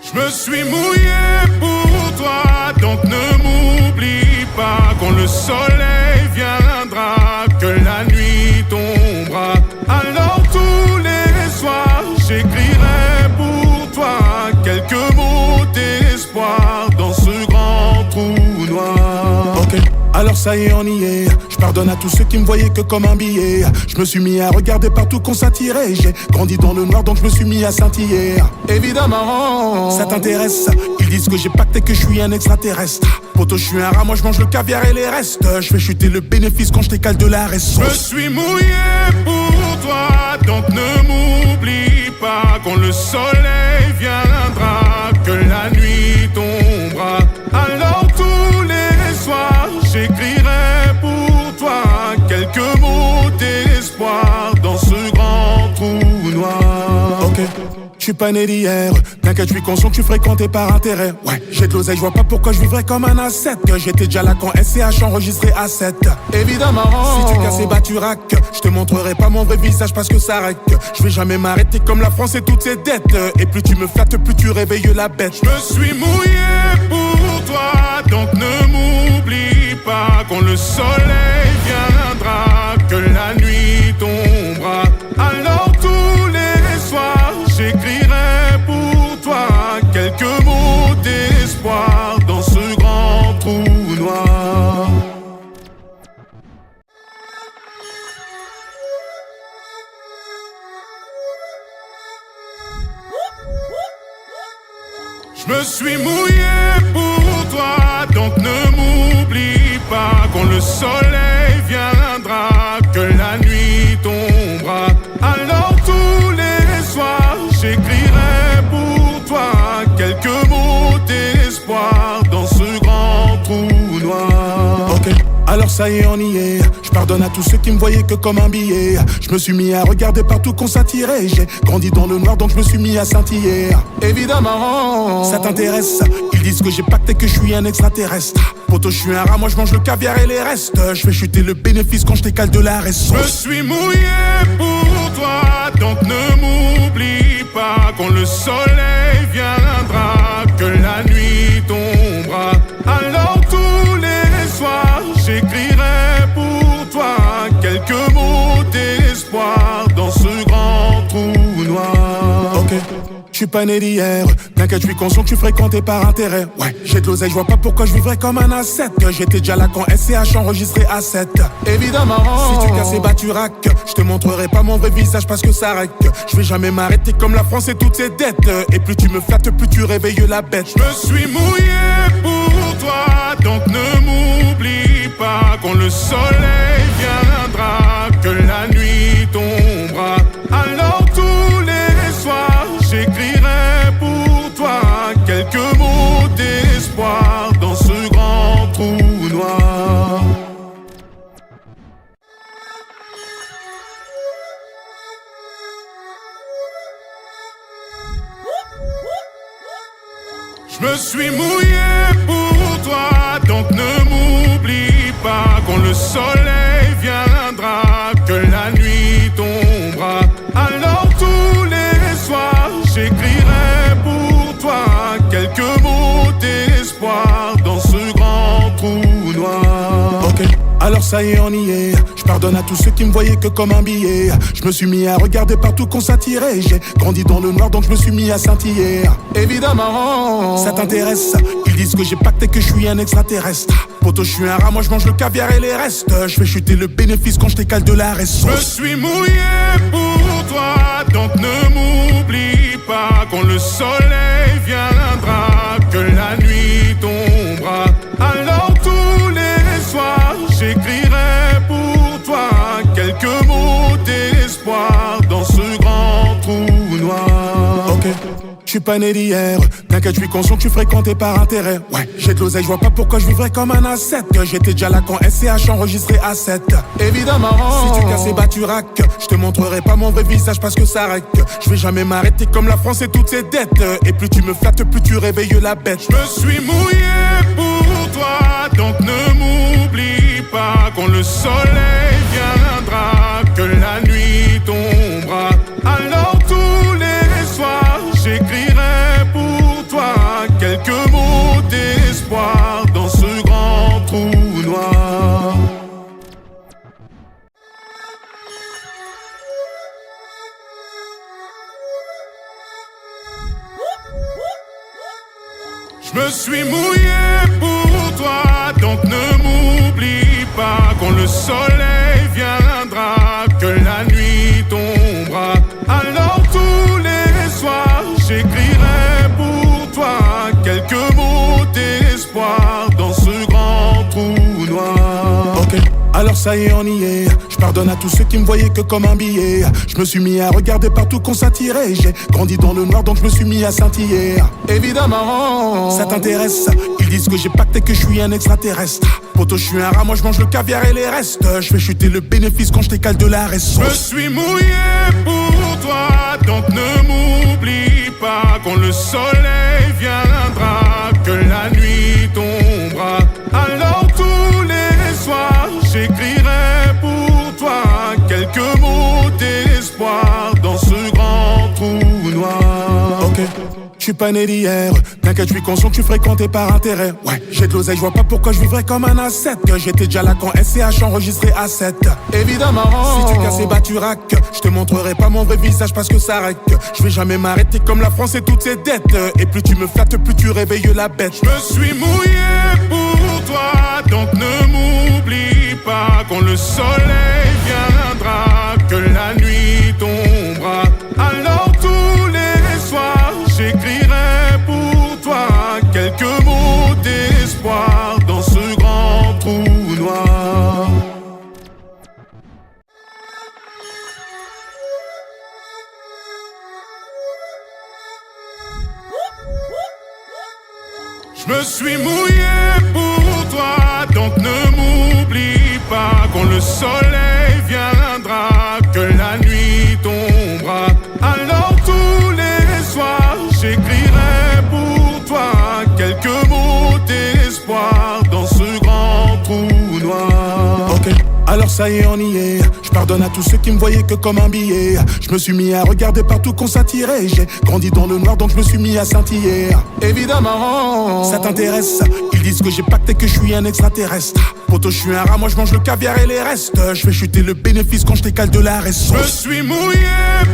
Je me suis mouillé pour toi, donc ne m'oublie pas. Quand le soleil viendra, que la nuit tombera, alors tous les soirs j'écrirai pour toi quelques mots d'espoir dans ce grand trou noir. Ok, alors ça y est, on y est. Je pardonne à tous ceux qui me voyaient que comme un billet. Je me suis mis à regarder partout qu'on s'attirait. J'ai grandi dans le noir, donc je me suis mis à scintiller. Évidemment, ça t'intéresse. Ils disent que j'ai pacté, que je suis un extraterrestre. Poto, je suis un rat, moi je mange le caviar et les restes. Je fais chuter le bénéfice quand je décale de la reste. Je me suis mouillé pour toi, donc ne m'oublie pas. Quand le soleil viendra, que la nuit tombera, alors tous les soirs j'écrirai pour toi quelques mots d'espoir dans ce grand trou noir. Ok, je suis pas né d'hier. T'inquiète, je suis conscient que tu fréquentais par intérêt. Ouais, j'ai de l'oseille, je vois pas pourquoi je vivrais comme un asset. J'étais déjà là quand SCH enregistré à 7. Évidemment, si tu casses et bats tu rack, je te montrerai pas mon vrai visage parce que ça rec. Je vais jamais m'arrêter comme la France et toutes ses dettes. Et plus tu me flattes, plus tu réveilles la bête. Je me suis mouillé pour toi, donc ne m'oublie pas. Quand le soleil viendra, que la nuit tombera, alors tous les soirs j'écrirai pour toi quelques mots d'espoir dans ce grand trou noir. Je me suis mouillé pour toi, donc ne m'oublie pas. Quand le soleil viendra, que la nuit tombera, alors tous les soirs j'écrirai pour toi quelques mots d'espoir dans ce grand trou noir. Ok, alors ça y est, on y est. Je pardonne à tous ceux qui me voyaient que comme un billet. Je me suis mis à regarder partout qu'on s'attirait. J'ai grandi dans le noir, donc je me suis mis à scintiller. Évidemment, ça t'intéresse. Ils disent que j'ai pacté, que je suis un extraterrestre. Poto, je suis un rat, moi je mange le caviar et les restes. Je fais chuter le bénéfice quand je décale de la reste. Je me suis mouillé pour toi, donc ne m'oublie pas. Quand le soleil viendra, que la nuit tombera, alors tous les soirs j'écrirai pour toi quelques mots d'espoir dans ce grand trou noir. Ok, je suis pas né d'hier. T'inquiète, je suis conscient que tu fréquentais par intérêt. Ouais, j'ai de l'oseille, je vois pas pourquoi je vivrais comme un asset. J'étais déjà là quand SCH enregistré à 7. Évidemment, si tu casses et bats, tu raques. Je te montrerai pas mon vrai visage parce que ça règle. Je vais jamais m'arrêter comme la France et toutes ses dettes. Et plus tu me flattes, plus tu réveilles la bête. Je me suis mouillé pour toi, donc ne m'oublie pas. Quand le soleil viendra, que la nuit tombera, alors tous les soirs j'écrirai pour toi quelques mots d'espoir dans ce grand trou noir. Je me suis mouillé pour toi, donc ne m'oublie pas. Quand le soleil viendra, que la nuit tombera, alors tous les soirs j'écrirai pour toi quelques mots d'espoir dans ce grand trou noir. Ok, alors ça y est, on y est. Je pardonne à tous ceux qui me voyaient que comme un billet. Je me suis mis à regarder partout qu'on s'attirait. J'ai grandi dans le noir, donc je me suis mis à scintiller. Évidemment, ça t'intéresse. Ils disent que j'ai pacté, que je suis un extraterrestre. Poto, je suis un rat, moi je mange le caviar et les restes. Je fais chuter le bénéfice quand je t'écale de la reste. Je me suis mouillé pour toi, donc ne m'oublie pas. Quand le soleil viendra, que la nuit tombera, alors tous les soirs j'écrirai pour toi quelques mots d'espoir dans ce grand trou noir. Ok, je suis pas né d'hier. T'inquiète, je suis conscient que tu fréquentais par intérêt. Ouais, j'ai de l'oseille, je vois pas pourquoi je vivrais comme un asset. J'étais déjà là quand SCH enregistré à 7. Évidemment, si tu casses et bats, tu raques. Je te montrerai pas mon vrai visage parce que ça règle. Je vais jamais m'arrêter comme la France et toutes ses dettes. Et plus tu me flattes, plus tu réveilles la bête. Je me suis mouillé pour toi, donc ne m'oublie pas. Quand le soleil viendra, que la nuit tombera, alors tous les soirs j'écrirai pour toi quelques mots d'espoir dans ce grand trou noir. Je me suis mouillé pour toi, donc ne m'oublie pas. Quand le soleil viendra, que la nuit tombera, alors tous les soirs j'écrirai pour toi quelques mots d'espoir dans ce grand trou noir. Ok, alors ça y est, on y est. Je pardonne à tous ceux qui me voyaient que comme un billet. Je me suis mis à regarder partout qu'on s'attirait. J'ai grandi dans le noir, donc je me suis mis à scintiller. Évidemment, ça t'intéresse. Ils disent que j'ai pacté, que je suis un extraterrestre. Poto, je suis un rat, moi je mange le caviar et les restes. Je fais chuter le bénéfice quand je t'écale de la reste. Je me suis mouillé pour toi, donc ne m'oublie pas. Quand le soleil viendra, que la nuit tombera, alors tous les soirs j'écrirai pour toi quelques mots d'espoir dans ce grand trou noir. Ok, je suis pas né d'hier. T'inquiète, je suis conscient que tu fréquentais par intérêt. Ouais, j'ai de l'oseille, je vois pas pourquoi je vivrais comme un asset. J'étais déjà là quand SCH enregistré à 7. Évidemment, si tu casses et bats, tu raques. Je te montrerai pas mon vrai visage parce que ça règle. Je vais jamais m'arrêter comme la France et toutes ses dettes. Et plus tu me flattes, plus tu réveilles la bête. Je me suis mouillé pour toi, donc ne m'oublie pas. Quand le soleil viendra, que la nuit tombera, alors tous les soirs j'écrirai pour toi quelques mots d'espoir dans ce grand trou noir. Je me suis mouillé pour toi, donc ne m'oublie pas. Quand le soleil viendra, que la nuit tombera, alors tous les soirs j'écrirai pour toi quelques mots d'espoir dans ce grand trou noir. Ok, alors ça y est, on y est. Je pardonne à tous ceux qui me voyaient que comme un billet. Je me suis mis à regarder partout qu'on s'attirait. J'ai grandi dans le noir, donc je me suis mis à scintiller. Évidemment, ça t'intéresse. Ils disent que j'ai pacté, que je suis un extraterrestre. Poto, je suis un rat, moi je mange le caviar et les restes. Je fais chuter le bénéfice quand je t'écale de la reste. Je me suis mouillé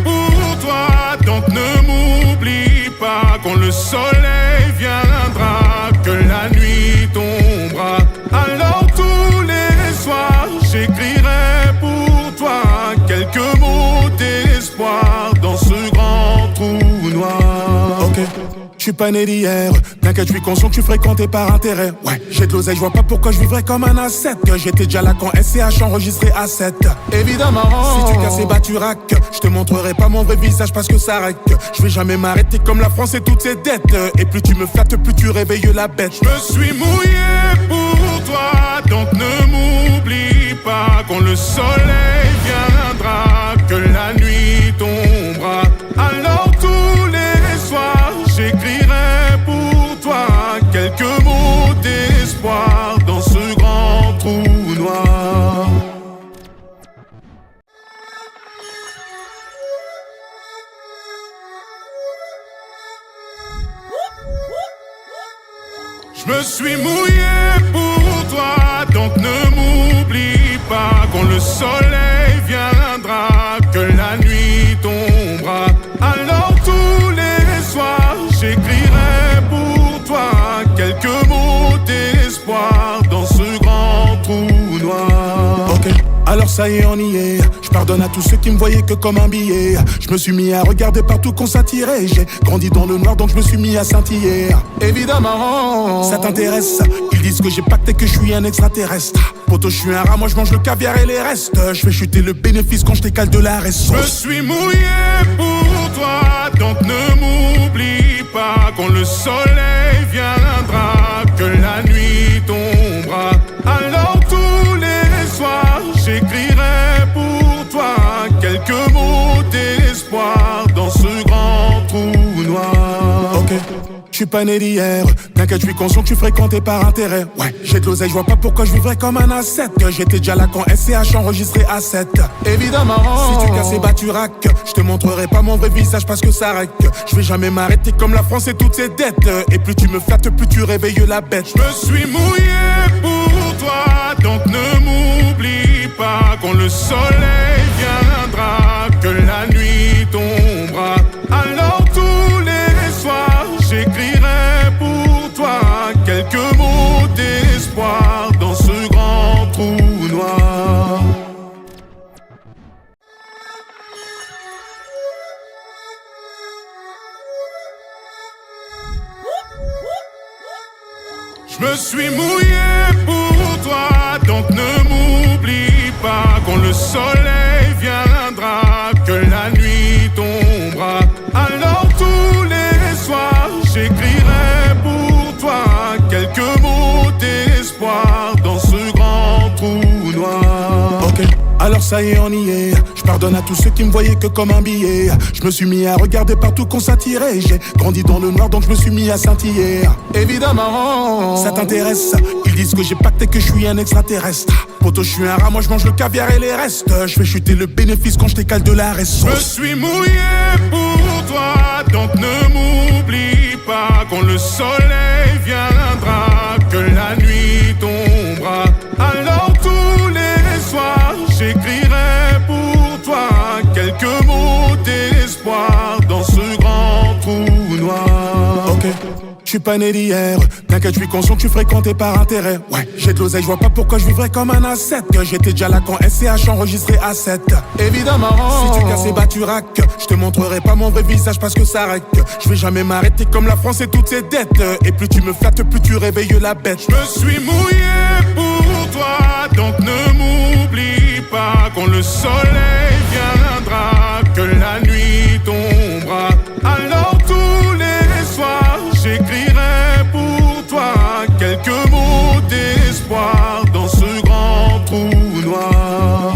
pour toi, donc ne m'oublie pas. Quand le soleil viendra, que la nuit tombera, alors tous les soirs j'écrirai pour toi quelques mots d'espoir dans ce grand trou noir. Ok, je suis pas né d'hier, t'inquiète, je suis conscient que tu fréquentais par intérêt. Ouais, j'ai de l'oseille, je vois pas pourquoi je vivrais comme un asset. J'étais déjà là quand SCH enregistré à 7. Évidemment, si tu casses bah tu raques. Je te montrerai pas mon vrai visage parce que ça rèque. Je vais jamais m'arrêter comme la France et toutes ses dettes. Et plus tu me flattes, plus tu réveilles la bête. Je me suis mouillé pour toi, donc ne m'oublie pas. Quand le soleil viendra, que la nuit tombera, alors tous les soirs j'écrirai pour toi quelques mots d'espoir dans ce grand trou noir. Je me suis mouillé pour toi, donc ne m'oublie pas. Quand le soleil viendra, que la nuit tombera, alors tous les soirs j'écrirai pour toi quelques mots d'espoir dans ce grand trou noir. Ok, alors ça y est, on y est. Je pardonne à tous ceux qui me voyaient que comme un billet. Je me suis mis à regarder partout qu'on s'attirait. J'ai grandi dans le noir, donc je me suis mis à scintiller. Évidemment, ça t'intéresse. Ils disent que j'ai pacté, que je suis un extraterrestre. Poto, je suis un rat, moi je mange le caviar et les restes. Je fais chuter le bénéfice quand je décale de la reste. Je me suis mouillé pour toi, donc ne m'oublie pas. Quand le soleil viendra, que la nuit tombera, alors tous les soirs j'écrirai pour toi quelques mots d'espoir dans ce grand trou noir. Ok, je suis pas né d'hier, t'inquiète, je suis conscient que tu fréquentais par intérêt. Ouais, j'ai de l'oseille, je vois pas pourquoi je vivrais comme un asset. J'étais déjà là quand SCH enregistré à 7. Évidemment, si tu casses bah tu raques. Je te montrerai pas mon vrai visage parce que ça rèque. Je vais jamais m'arrêter comme la France et toutes ses dettes. Et plus tu me flattes, plus tu réveilles la bête. Je me suis mouillé pour toi, donc ne m'oublie pas. Quand le soleil viendra, que la nuit tombera, alors tous les soirs j'écrirai pour toi quelques mots d'espoir dans ce grand trou noir. Je me suis mouillé pour toi, donc ne m'oublie pas. Quand le soleil viendra, que la nuit tombera, alors tous les soirs j'écrirai pour toi quelques mots d'espoir dans ce grand trou noir. Ok, alors ça y est, on y est. Je pardonne à tous ceux qui me voyaient que comme un billet. Je me suis mis à regarder partout qu'on s'attirait. J'ai grandi dans le noir, donc je me suis mis à scintiller. Évidemment, ça t'intéresse. Ils disent que j'ai pacté, que je suis un extraterrestre. Poto, je suis un rat, moi je mange le caviar et les restes. Je fais chuter le bénéfice quand je décale de la reste. Je me suis mouillé pour toi, donc ne m'oublie pas. Quand le soleil viendra, que la nuit tombera, alors tous les soirs j'écrirai pour toi quelques mots d'espoir dans ce grand trou noir. Ok, je suis pas né d'hier, t'inquiète, je suis conscient que tu fréquentais par intérêt. Ouais, j'ai de l'oseille, je vois pas pourquoi je vivrais comme un asset. J'étais déjà là quand SCH enregistré à 7. Évidemment, si tu casses bah tu raques. Je te montrerai pas mon vrai visage parce que ça rèque. Je vais jamais m'arrêter comme la France et toutes ses dettes. Et plus tu me flattes, plus tu réveilles la bête. Je me suis mouillé pour toi, donc ne m'oublie pas. Quand le soleil viendra, que la nuit tombera, alors tous les soirs j'écrirai pour toi quelques mots d'espoir dans ce grand trou noir.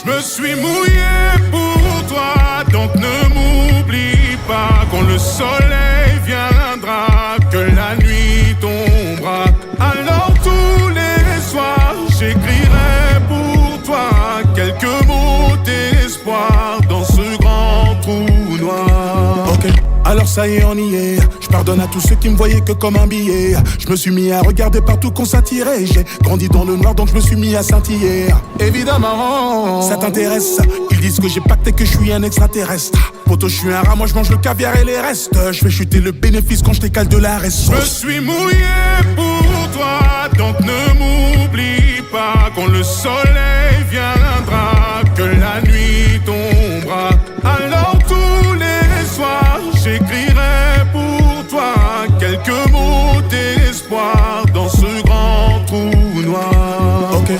Je me suis mouillé pour toi, donc ne m'oublie pas. Quand le soleil viendra, que la nuit tombera, alors tous les soirs j'écrirai pour toi quelques mots d'espoir dans ce grand trou noir. Ok, alors ça y est, on y est. Je pardonne à tous ceux qui me voyaient que comme un billet. Je me suis mis à regarder partout qu'on s'attirait. J'ai grandi dans le noir donc je me suis mis à scintiller. Évidemment, ça t'intéresse. Ils disent que j'ai pacté, que je suis un extraterrestre. Poto, je suis un rat, moi je mange le caviar et les restes. Je fais chuter le bénéfice quand je t'écale de la reste. Je me suis mouillé pour toi, donc ne m'oublie pas. Quand le soleil viendra, que la nuit tombera, alors tous les soirs j'écrirai pour toi quelques mots d'espoir dans ce grand trou noir. Ok,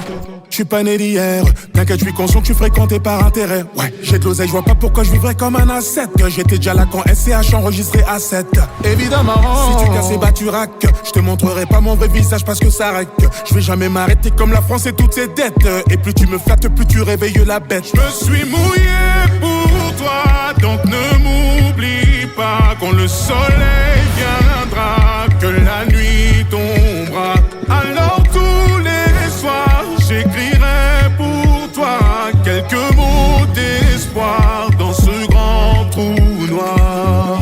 je suis pas né d'hier, t'inquiète, je suis conscient que je suis fréquenté par intérêt. Ouais, j'ai de l'oseille, je vois pas pourquoi je vivrais comme un asset. Que j'étais déjà là quand SCH enregistré à 7. Évidemment, si tu casses et bats tu raques, je te montrerai pas mon vrai visage parce que ça règle. Je vais jamais m'arrêter comme la France et toutes ses dettes. Et plus tu me flattes, plus tu réveilles la bête. Je me suis mouillé pour toi, donc ne m'oublie pas. Quand le soleil viendra, que la nuit tombera, alors tous les soirs j'écrirai pour toi quelques mots d'espoir dans ce grand trou noir.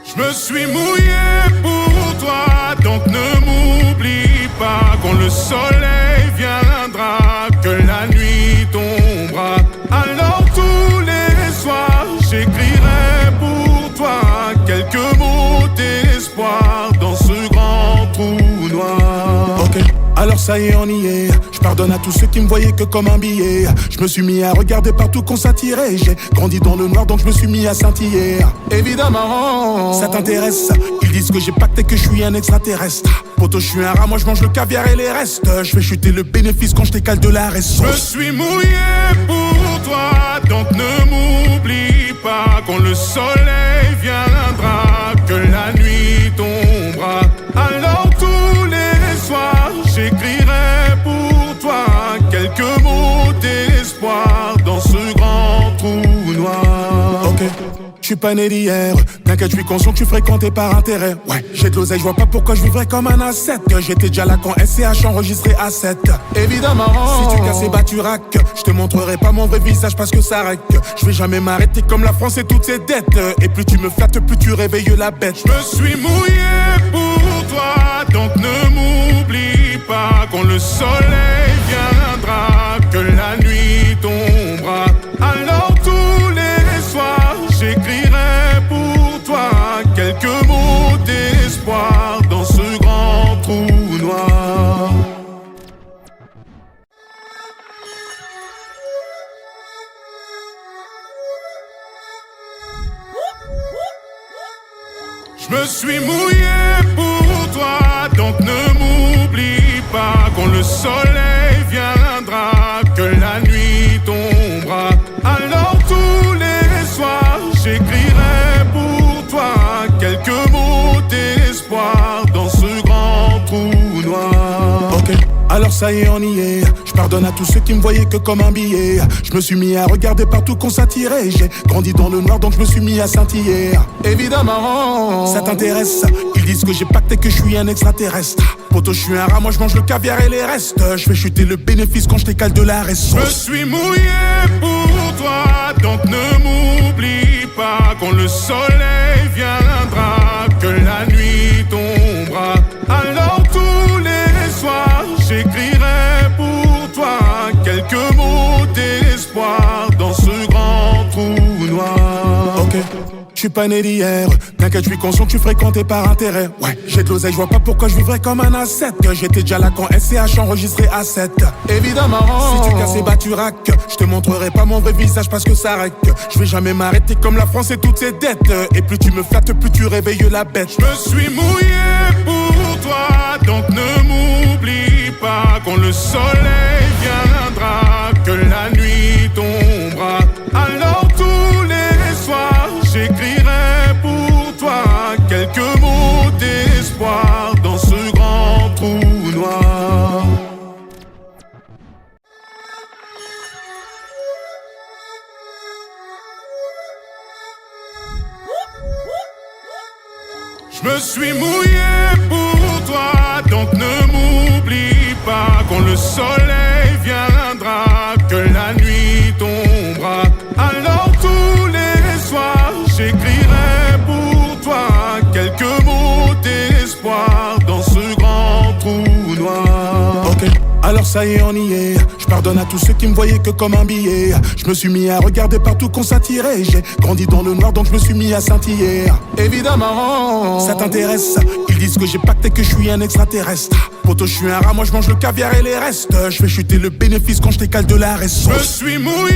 Je me suis mouillé pour toi, donc ne m'oublie pas. Quand le soleil viendra, que la nuit tombera, alors tous les soirs j'écrirai pour toi quelques mots d'espoir dans ce grand trou noir. Ok, alors ça y est, on y est. Je pardonne à tous ceux qui me voyaient que comme un billet. Je me suis mis à regarder partout qu'on s'attirait. J'ai grandi dans le noir donc je me suis mis à scintiller. Évidemment, ça t'intéresse. Ils disent que j'ai pacté, que je suis un extraterrestre. Poto, je suis un rat, moi je mange le caviar et les restes. Je fais chuter le bénéfice quand je t'écale de la reste. Je me suis mouillé pour toi, donc ne m'oublie pas. Quand le soleil viendra, que la nuit tombera, alors tous les soirs j'écrirai pour toi quelques mots d'espoir dans ce grand trou noir. Ok, je suis pas né d'hier, t'inquiète, je suis conscient que je suis fréquenté par intérêt. Ouais, j'ai de l'oseille, je vois pas pourquoi je vivrais comme un asset. Que j'étais déjà là quand SCH enregistré à 7. Évidemment, si tu casses et bats tu raques, je te montrerai pas mon vrai visage parce que ça règle. Je vais jamais m'arrêter comme la France et toutes ses dettes. Et plus tu me flattes, plus tu réveilles la bête. Je me suis mouillé pour toi, donc ne m'oublie pas. Quand le soleil viendra, que la nuit tombera, alors tous les soirs j'écrirai pour toi quelques mots d'espoir dans ce grand trou noir. Je me suis mouillé pour toi, donc ne m'oublie pas. Quand le soleil viendra, que la nuit tombera, alors tous les soirs j'écrirai pour toi quelques mots d'espoir dans ce grand trou noir. Ok, alors ça y est, on y est. Je pardonne à tous ceux qui me voyaient que comme un billet. Je me suis mis à regarder partout qu'on s'attirait. J'ai grandi dans le noir donc je me suis mis à scintiller. Évidemment, ça t'intéresse. Ils disent que j'ai pacté, que je suis un extraterrestre. Poto, je suis un rat, moi je mange le caviar et les restes. Je fais chuter le bénéfice quand je t'écale de la reste. Je me suis mouillé pour toi, donc ne m'oublie pas. Quand le soleil viendra, que la nuit tombera, alors tous les soirs j'écrirai pour toi quelques mots d'espoir dans ce grand trou noir. Ok, je suis pas né d'hier, t'inquiète, je suis conscient que je suis fréquenté par intérêt. Ouais, j'ai de l'oseille, je vois pas pourquoi je vivrais comme un asset. Que j'étais déjà là quand SCH enregistré à 7. Évidemment, si tu casses et bats tu raques, je te montrerai pas mon vrai visage parce que ça règle. Je vais jamais m'arrêter comme la France et toutes ses dettes. Et plus tu me flattes, plus tu réveilles la bête. Je me suis mouillé pour toi, donc ne m'oublie pas. Quand le soleil viendra, que la nuit tombera, alors tous les soirs j'écrirai pour toi quelques mots d'espoir dans ce grand trou noir. Je me suis mouillé pour toi, donc ne m'oublie pas quand le soleil viendra, que la nuit tombera. Alors tous les soirs j'écrirai pour toi quelques mots d'espoir dans ce grand trou noir. Ok, alors ça y est, on y est. Je pardonne à tous ceux qui me voyaient que comme un billet. Je me suis mis à regarder partout qu'on s'attirait. J'ai grandi dans le noir donc je me suis mis à scintiller. Évidemment, ça t'intéresse. Ils disent que j'ai pacté, que je suis un extraterrestre. Poto, je suis un rat, moi je mange le caviar et les restes. Je fais chuter le bénéfice quand je t'écale de la reste. Je me suis mouillé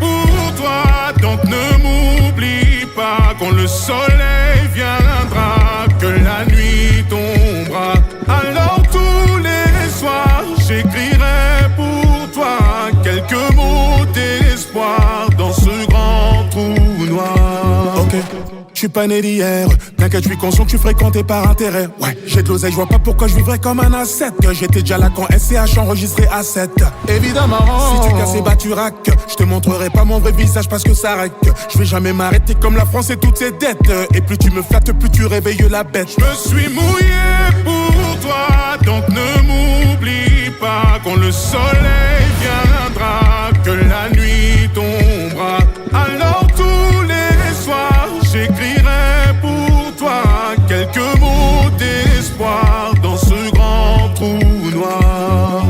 pour toi, donc ne m'oublie pas quand le soleil viendra, que la nuit tombera. Alors tous les soirs j'écrirai pour toi quelques mots d'espoir dans ce grand trou noir. Ok, je suis pas né d'hier. T'inquiète, je suis conscient que tu fréquentais par intérêt. Ouais, j'ai de l'oseille, je vois pas pourquoi je vivrais comme un asset. J'étais déjà là quand SCH enregistré à 7. Évidemment, si tu casses bah tu raques. Je te montrerai pas mon vrai visage parce que ça rèque. Je vais jamais m'arrêter comme la France et toutes ses dettes. Et plus tu me flattes, plus tu réveilles la bête. Je me suis mouillé pour toi, donc ne m'oublie pas quand le soleil viendra, que la nuit tombera. Alors tous les soirs j'écrirai pour toi quelques mots d'espoir dans ce grand trou noir.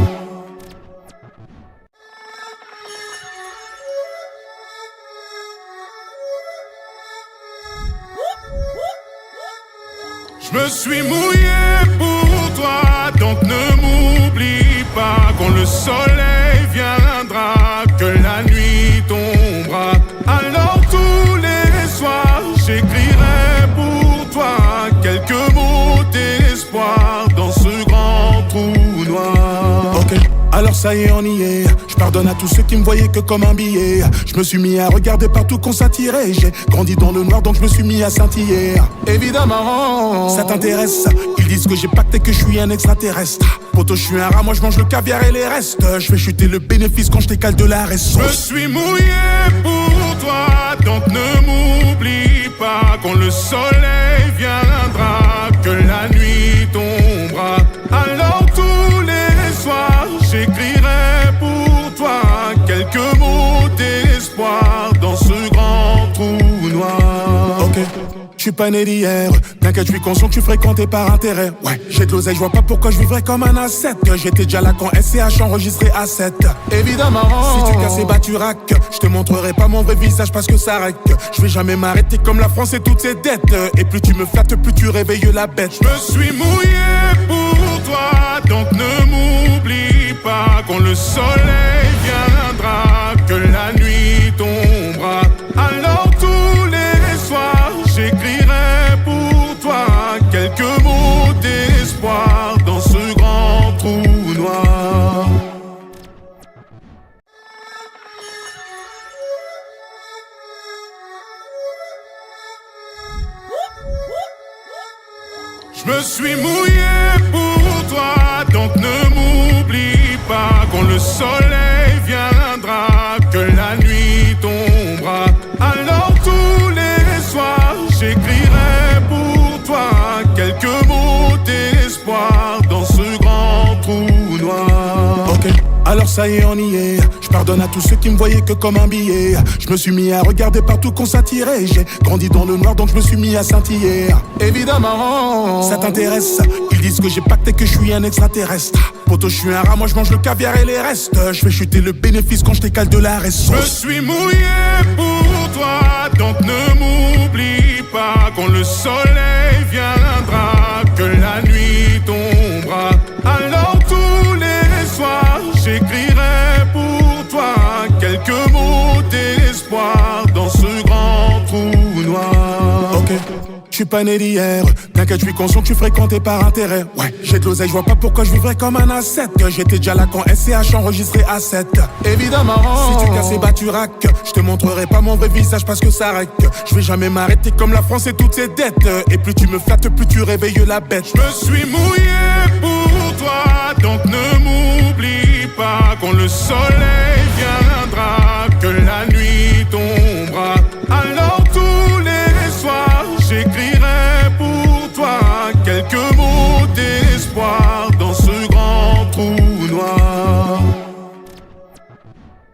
Je me suis mouillé pour toi, donc ne m'oublie pas quand le soleil viendra, que la nuit tombera. Alors tous les soirs j'écrirai pour toi quelques mots d'espoir dans ce grand trou noir. Ok, alors ça y est, on y est. Je pardonne à tous ceux qui me voyaient que comme un billet. Je me suis mis à regarder partout qu'on s'attirait. J'ai grandi dans le noir donc je me suis mis à scintiller. Évidemment, ça t'intéresse. Ils disent que j'ai pacté, que je suis un extraterrestre. Poto, je suis un rat, moi je mange le caviar et les restes. Je fais chuter le bénéfice quand je t'écale de la reste. Je me suis mouillé pour toi, donc ne m'oublie pas quand le soleil viendra, que la nuit tombera. Alors tous les soirs j'écrirai pour toi quelques mots d'espoir dans ce grand trou noir. Ok, je suis pas né d'hier. T'inquiète, je suis conscient que tu fréquentais par intérêt. Ouais, j'ai de l'oseille, je vois pas pourquoi je vivrais comme un asset. J'étais déjà là quand SCH enregistré à 7. Évidemment, si tu casses bah tu raques. Je te montrerai pas mon vrai visage parce que ça rèque. Je vais jamais m'arrêter comme la France et toutes ses dettes. Et plus tu me flattes, plus tu réveilles la bête. Je me suis mouillé pour toi, donc ne m'oublie pas quand le soleil viendra, que la nuit tombera. Alors tous les soirs j'écrirai pour toi quelques mots d'espoir dans ce grand trou noir. Je me suis mouillé pour toi, donc ne m'oublie pas quand le soleil viendra, que la nuit tombera. Alors tous les soirs j'écrirai pour toi quelques mots d'espoir dans ce grand trou noir. Ok, alors ça y est, on y est. Je pardonne à tous ceux qui me voyaient que comme un billet. Je me suis mis à regarder partout qu'on s'attirait. J'ai grandi dans le noir donc je me suis mis à scintiller. Évidemment, ça t'intéresse. Ils disent que j'ai pacté, que je suis un extraterrestre. Poto, je suis un rat, moi je mange le caviar et les restes. Je fais chuter le bénéfice quand je t'écale de la reste. Je me suis mouillé pour toi, donc ne m'oublie pas quand le soleil viendra, que la nuit tombera. Alors tous les soirs j'écrirai pour toi quelques mots d'espoir dans ce grand trou noir. Ok, je suis pas né d'hier. T'inquiète, je suis conscient que tu fréquentais par intérêt. Ouais, j'ai de l'oseille, je vois pas pourquoi je vivrais comme un asset. J'étais déjà là quand SCH enregistré à 7. Évidemment, si tu casses bah tu raques. Je te montrerai pas mon vrai visage parce que ça rèque. Je vais jamais m'arrêter comme la France et toutes ses dettes. Et plus tu me flattes, plus tu réveilles la bête. Je me suis mouillé pour toi, donc ne m'oublie pas quand le soleil viendra, que la nuit tombera. Alors tous les soirs j'écrirai pour toi quelques mots